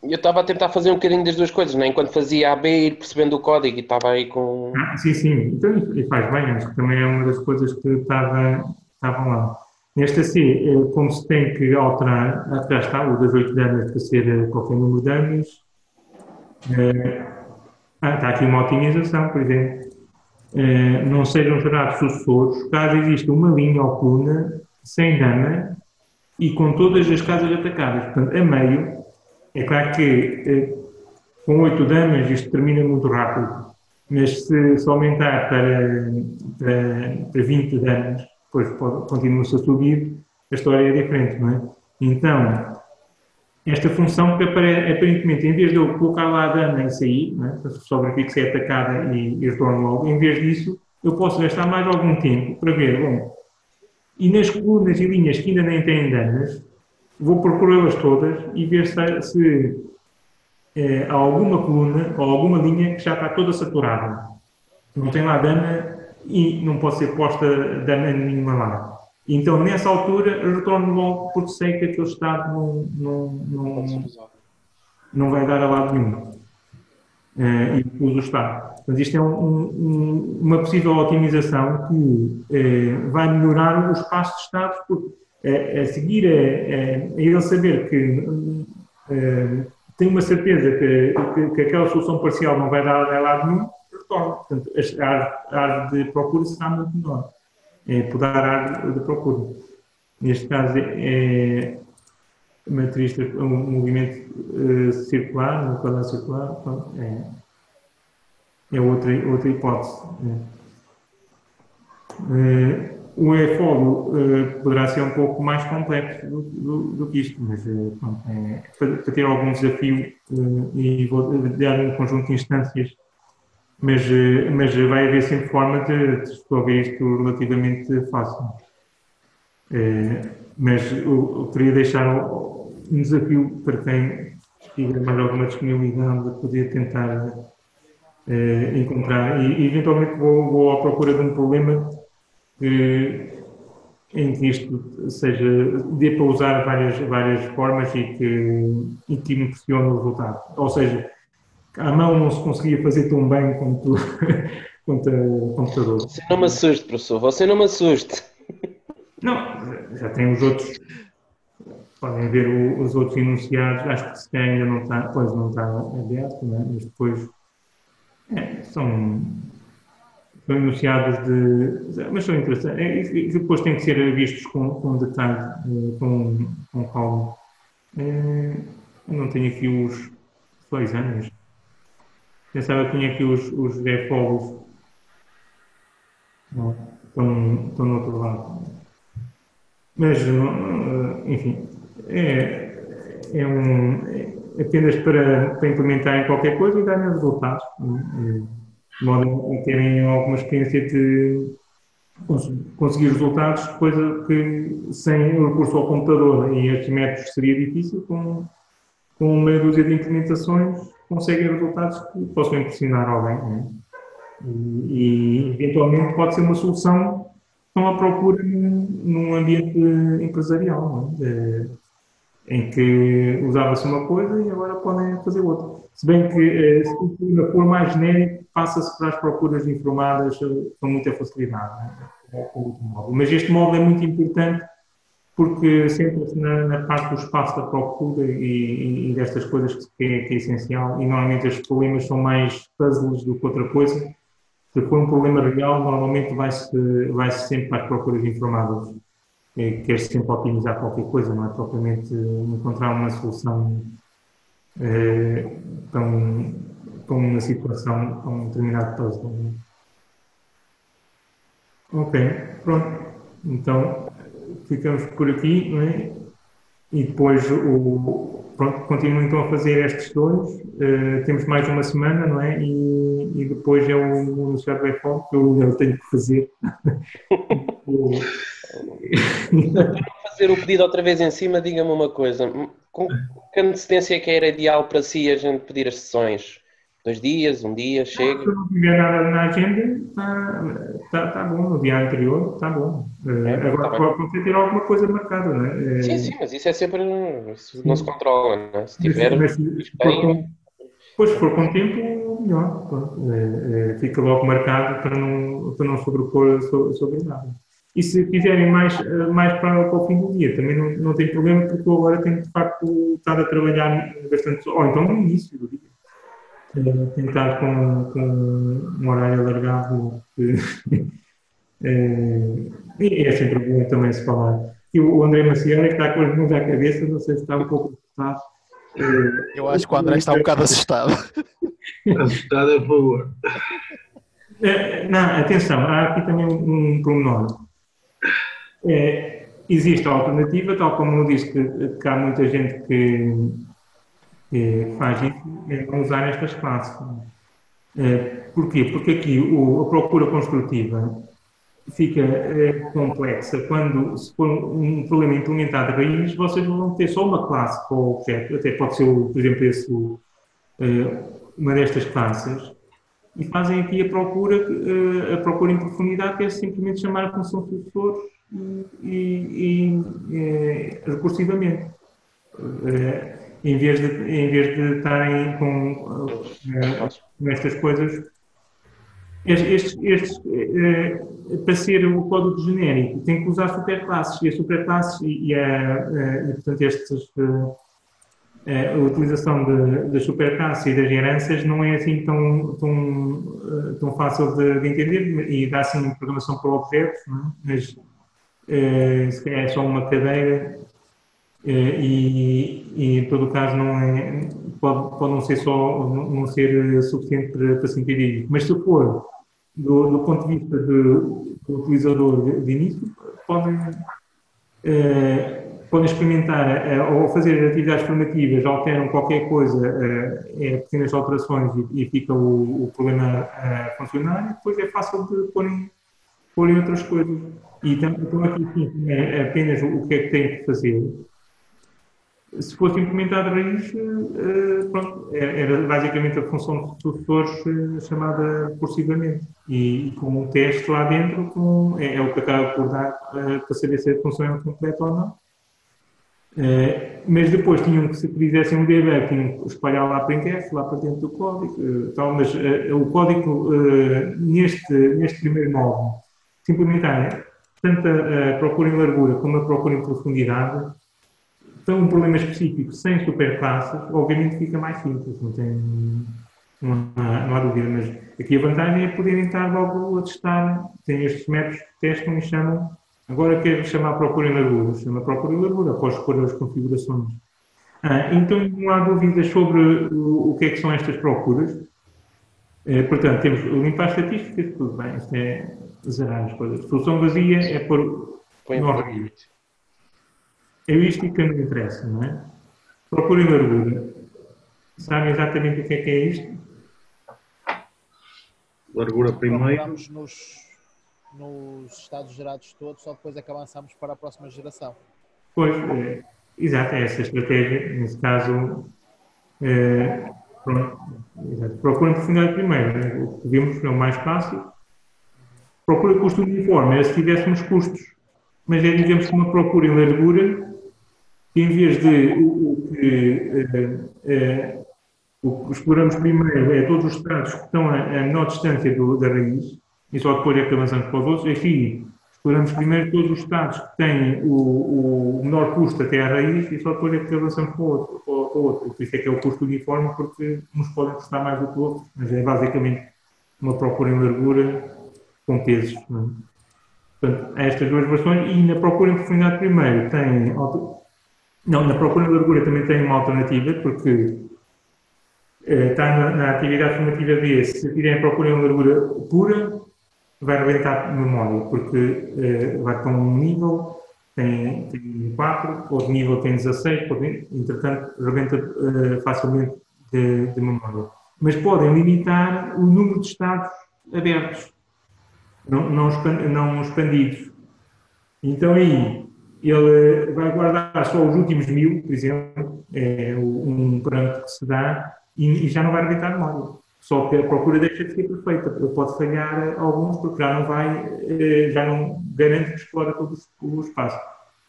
Eu estava a tentar fazer um bocadinho das duas coisas, né? Enquanto fazia a B, ir percebendo o código e estava aí com... Sim. Então, e faz bem, acho que também é uma das coisas que estavam lá. Nesta C, como se tem que alterar, já está, o das 8 damas para ser qualquer número de damas. Está aqui uma otimização, por exemplo. Não sejam gerados sucessores, caso exista uma linha ou coluna sem dama e com todas as casas atacadas. Portanto, a meio, é claro que com 8 damas isto termina muito rápido, mas se aumentar para 20 damas, depois continua-se a subir, a história é diferente, não é? Então, esta função que aparentemente, em vez de eu colocar lá a dama e sair, só verifico se é atacada e retorno logo, em vez disso, eu posso gastar mais algum tempo para ver, e nas colunas e linhas que ainda nem têm damas, vou procurá-las todas e ver se há alguma coluna ou alguma linha que já está toda saturada. Não tem lá dama e não pode ser posta dama nenhuma lá. Então, nessa altura, eu retorno logo porque sei que aquele estado não vai dar a lado nenhum. E uso o estado. Mas isto é uma possível otimização que vai melhorar o espaço de estados, porque a seguir a ele saber que tem uma certeza que aquela solução parcial não vai dar a lado nenhum, retorna. Portanto, a árvore de procura será muito menor. Podar a árvore de procura. Neste caso é matriz, um movimento circular, um quadrado circular, é outra hipótese. O e-folio poderá ser um pouco mais complexo do que isto, mas para ter algum desafio e vou dar um conjunto de instâncias, mas vai haver sempre forma de resolver isto relativamente fácil. Mas eu queria deixar um desafio para quem tiver mais alguma disponibilidade de poder tentar encontrar, e eventualmente vou à procura de um problema em que isto dê para usar várias formas e que impressione o resultado. Ou seja, à mão não se conseguia fazer tão bem quanto o computador. Você não me assuste, professor, você não me assuste. Não, já tem os outros, podem ver os outros enunciados, acho que se calhar ainda não está, pois não está aberto, não é? Mas depois são enunciados mas são interessantes, e depois têm que ser vistos com detalhe, com calma. Eu não tenho aqui os 2 anos. Pensava que tinha aqui os defaults. Não, estão no outro lado. Mas, enfim, é apenas para implementar em qualquer coisa e darem resultados. De modo a terem alguma experiência de conseguir resultados, coisa que sem o recurso ao computador e estes métodos seria difícil, com com meia dúzia de implementações, conseguem resultados que possam impressionar alguém, né? E eventualmente pode ser uma solução que estão à procura num ambiente empresarial, né? Em que usava-se uma coisa e agora podem fazer outra. Se bem que, se o problema for mais genérico, passa-se para as procuras informadas com muita facilidade, né? Mas este módulo é muito importante porque centra-se na parte do espaço da procura e destas coisas que é essencial. E normalmente estes problemas são mais puzzles do que outra coisa. Se for um problema real, normalmente vai-se sempre para as procuras informadas. Quer-se sempre otimizar qualquer coisa, não é propriamente encontrar uma solução tão, para uma situação, para um determinado puzzle. Ok, pronto. Então, ficamos por aqui, não é? E depois, pronto, continuo então a fazer estes dois. Temos mais uma semana, não é? E depois é o anunciado do iPhone, que eu tenho que fazer. Fazer o pedido outra vez em cima, diga-me uma coisa. Com que antecedência é que era ideal para si a gente pedir as sessões? 2 dias, um dia, chega? Se não tiver nada na agenda, está bom. No dia anterior, está bom. Agora tá pode ter alguma coisa marcada, não é? Sim, mas isso é sempre. Isso não se controla, não é? Se tiver. Mas se for com tempo, melhor. Fica logo marcado para não sobrepor sobre nada. E se quiserem mais para o fim do dia, também não tem problema, porque eu agora tenho de facto estado a trabalhar bastante, ou então no início do dia. Tentar com um horário alargado. E é sempre bom também se falar. E o André Maciel é que está com as mãos à cabeça, não sei se está um pouco assustado. Eu acho que o André está um bocado assustado. Assustado é por favor. Não, atenção, há aqui também um pormenor. Existe a alternativa, tal como eu disse, que há muita gente que faz isso, é não usar estas classes. Porquê? Porque aqui a procura construtiva fica complexa quando, se for um problema implementado de raiz, vocês vão ter só uma classe para o objeto, até pode ser, por exemplo, uma destas classes, e fazem aqui a procura em profundidade, que é simplesmente chamar a função sucessor recursivamente. Em vez de estarem com estas coisas, para ser o código genérico, tem que usar superclasses, e as superclasses e portanto, a utilização das superclasses e das heranças não é assim tão fácil de entender, e dá assim programação por objetos, não é? Mas se calhar é só uma cadeira. E em todo o caso pode não ser não ser suficiente para se entender isso. Mas se for do ponto de vista do utilizador de início, podem experimentar ou fazer atividades formativas, alteram qualquer coisa, pequenas alterações e fica o problema a funcionar, e depois é fácil de pôr em outras coisas. E então aqui sim, é apenas o que é que tem que fazer. Se fosse implementado a raiz, pronto, era basicamente a função de sucessores chamada recursivamente. E com um teste lá dentro, é o que acaba por dar para saber se a função é completa ou não. Mas depois tinham que, se fizessem um debug, tinham que espalhar lá para printf, lá para dentro do código. Mas o código, neste primeiro módulo, se implementarem tanto a procura em largura como a procura em profundidade, então, um problema específico sem superclasses, obviamente fica mais simples, não há dúvida, mas aqui a vantagem é poderem estar logo a testar, tem estes métodos que testam e chamam, agora quero chamar a procura em largura, chama a procura em largura, após escolher as configurações. Então, não há dúvidas sobre o que é que são estas procuras. Portanto, temos limpar estatísticas, tudo bem, isto é zerar as coisas. Solução vazia é pôr no a heurística não interessa, não é? Procura em largura. Sabem exatamente o que é isto? Largura primeiro. Procuramos nos estados gerados todos, só depois é que avançamos para a próxima geração. Pois, exato, é essa estratégia. Nesse caso, Pronto, exato. Procura em profundidade primeiro, né? O que vimos é o mais clássico. Procura custo uniforme, é se tivéssemos custos, mas é, digamos, que uma procura em largura, que em vez de o que exploramos primeiro é todos os estados que estão a menor distância da raiz, e só depois é que avançamos para os outros. Aqui, exploramos primeiro todos os estados que têm o menor custo até à raiz, e só depois é que avançamos para o outro. Por isso é que é o custo uniforme, porque uns podem custar mais do que outros, mas é basicamente uma procura em largura com pesos. Não é? Portanto, há estas duas versões, e na procura em profundidade primeiro tem... Não, na procura em largura também tem uma alternativa, porque está na atividade formativa B, se tiverem procura em largura pura, vai rebentar memória, porque vai para um nível, tem 4, outro nível tem 16, entretanto, rebenta facilmente de memória. Mas podem limitar o número de estados abertos, não expandidos. Então aí, ele vai guardar só os últimos 1000, por exemplo, é um parâmetro que se dá, e já não vai rebentar a memória. Só que a procura deixa de ser perfeita. Ele pode falhar alguns, porque já não garante que explora todo o espaço.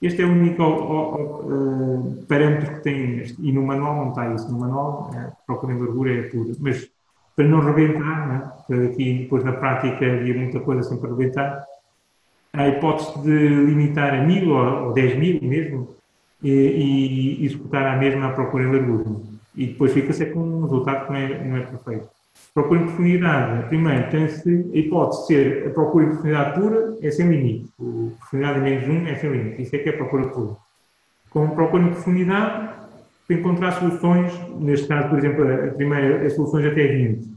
Este é o único parâmetro que tem este. E no manual não está isso. No manual, a procura em largura é pura. Mas para não rebentar, né? Aqui depois na prática havia muita coisa sempre a rebentar, a hipótese de limitar a 1000 ou 10.000 mesmo e executar a mesma procura em largura. E depois fica-se com um resultado que não é perfeito. Procura em profundidade, primeiro, tem-se a hipótese de ser a procura em profundidade pura, é sem limite. O profundidade menos 1 é sem limite. Isso é que é a procura pura. Com procura em profundidade, para encontrar soluções, neste caso, por exemplo, a primeira, as soluções até 20.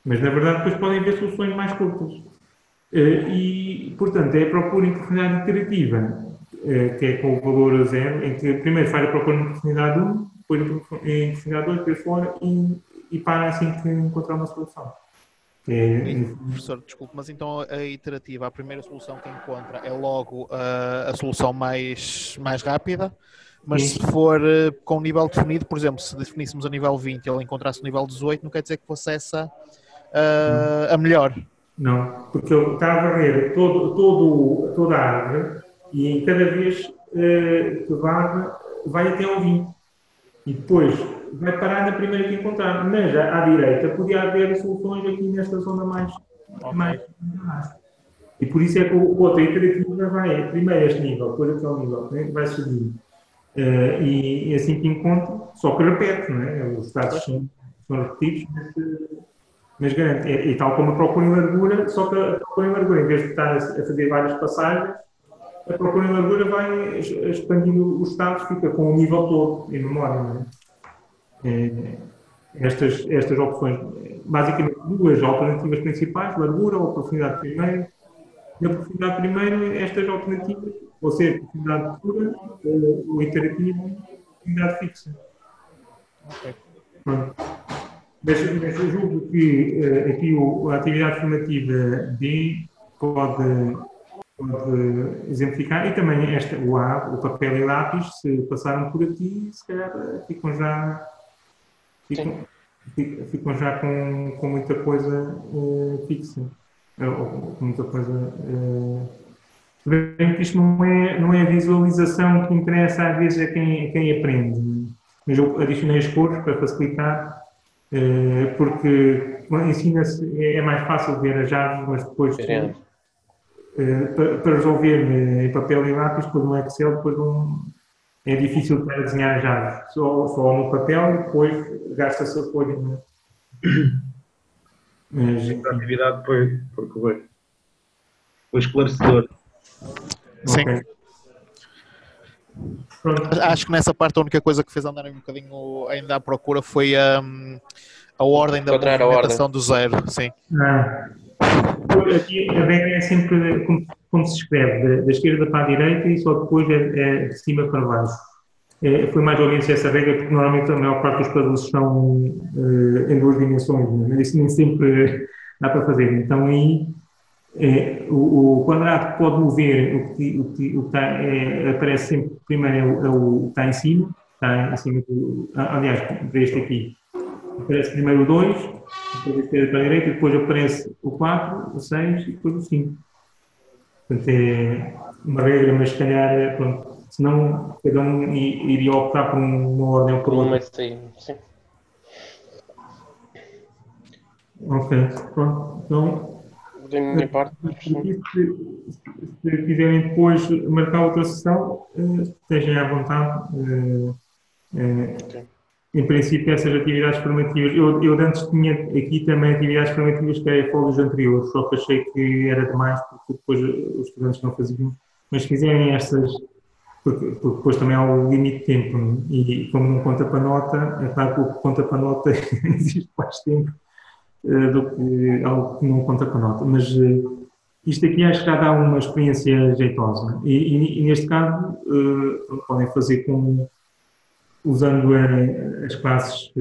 Mas, na verdade, depois podem haver soluções mais curtas. E, portanto, é a procura em profundidade iterativa, que é com o valor 0, em que primeiro faz a procura em profundidade 1, depois em profundidade 2, depois fora, e para assim que encontrar uma solução. Professor, desculpe, mas então a iterativa, a primeira solução que encontra é logo a solução mais rápida, mas se for com um nível definido, por exemplo, se definíssemos a nível 20 e ele encontrasse o nível 18, não quer dizer que fosse essa a melhor. Não, porque ele está a varrer toda a árvore e em cada vez que varre vai até ao 20. E depois vai parar na primeira que encontrar. Mas à direita podia haver soluções aqui nesta zona mais. E por isso é que o outra iterativa vai primeiro a este nível, depois aquele nível, né? Vai subindo. E assim que encontra, só que repete, não é? Os estados são repetidos, mas garante. E tal como a procura em largura, só que a procura em largura, em vez de estar a fazer várias passagens, a procura em largura vai expandindo os estados, fica com o nível todo em memória. Não é? Estas opções, basicamente duas alternativas principais, largura ou profundidade primeiro. Na profundidade primeiro, estas alternativas, ou seja, profundidade pura, ou iterativa, profundidade fixa. Okay. Pronto. Mas eu julgo que aqui a atividade formativa B pode exemplificar, e também o A, o papel e lápis, se passaram por aqui, se calhar ficam já com muita coisa fixa, ou com muita coisa. Bem que isto não é a visualização que interessa às vezes a quem aprende, mas eu adicionei as cores para facilitar, porque ensina-se, é mais fácil ver as árvores, mas depois para resolver em papel e lápis, depois no Excel, depois é difícil para desenhar as árvores, só no papel, e depois gasta-se a folha. Mas a atividade foi esclarecedora. Sim. Okay. Acho que nessa parte a única coisa que fez andar um bocadinho ainda à procura foi a ordem da movimentação do zero. Sim. Aqui a regra é sempre como se escreve, da esquerda para a direita, e só depois é de cima para baixo. Foi mais ou menos essa regra, porque normalmente a maior parte dos puzzles são em duas dimensões, mas isso nem sempre dá para fazer. Então aí o quadrado que pode mover, o que está, aparece sempre primeiro o que está em cima, está em cima do. Aliás, para este aqui, aparece primeiro o 2, depois a esquerda para a direita, depois aparece o 4, o 6 e depois o 5. Portanto, é uma regra, mas se calhar, pronto, senão cada um iria optar por uma ordem ou por Por uma outra. sim. Ok, pronto. Então, Da minha parte, se quiserem depois marcar outra sessão, estejam à vontade. ok. Em princípio, essas atividades formativas, eu antes tinha aqui também atividades formativas que era folhas anteriores, só que achei que era demais, porque depois os estudantes não faziam. Mas se fizerem estas, porque depois também há o limite de tempo, né? E como não conta para nota, é claro que o que conta para nota existe mais tempo do que algo que não conta para nota. Mas isto aqui acho que já dá uma experiência jeitosa. E neste caso, podem fazer usando as classes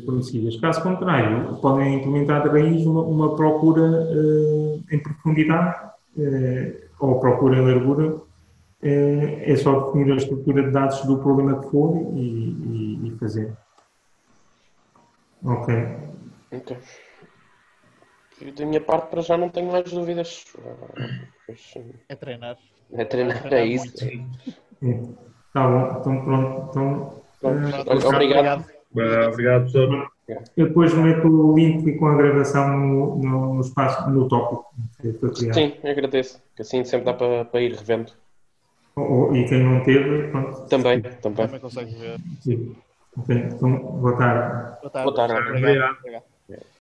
conhecidas. Caso contrário, podem implementar de raiz uma procura em profundidade ou procura em largura. É só definir a estrutura de dados do problema que for e fazer. Ok. Ok. E da minha parte, para já não tenho mais dúvidas. É treinar. É treinar, Treinar é isso. muito. Tá bom, então pronto. Então, Pronto, olha, obrigado. Obrigado, professor. eu depois meto o link com a gravação no espaço, no tópico que foi criado. Sim, agradeço. Que assim sempre dá para ir revendo. E quem não teve, pronto. Também. Também consegue ver. Sim. Ok, então, boa tarde. Boa tarde. Boa tarde. Obrigado.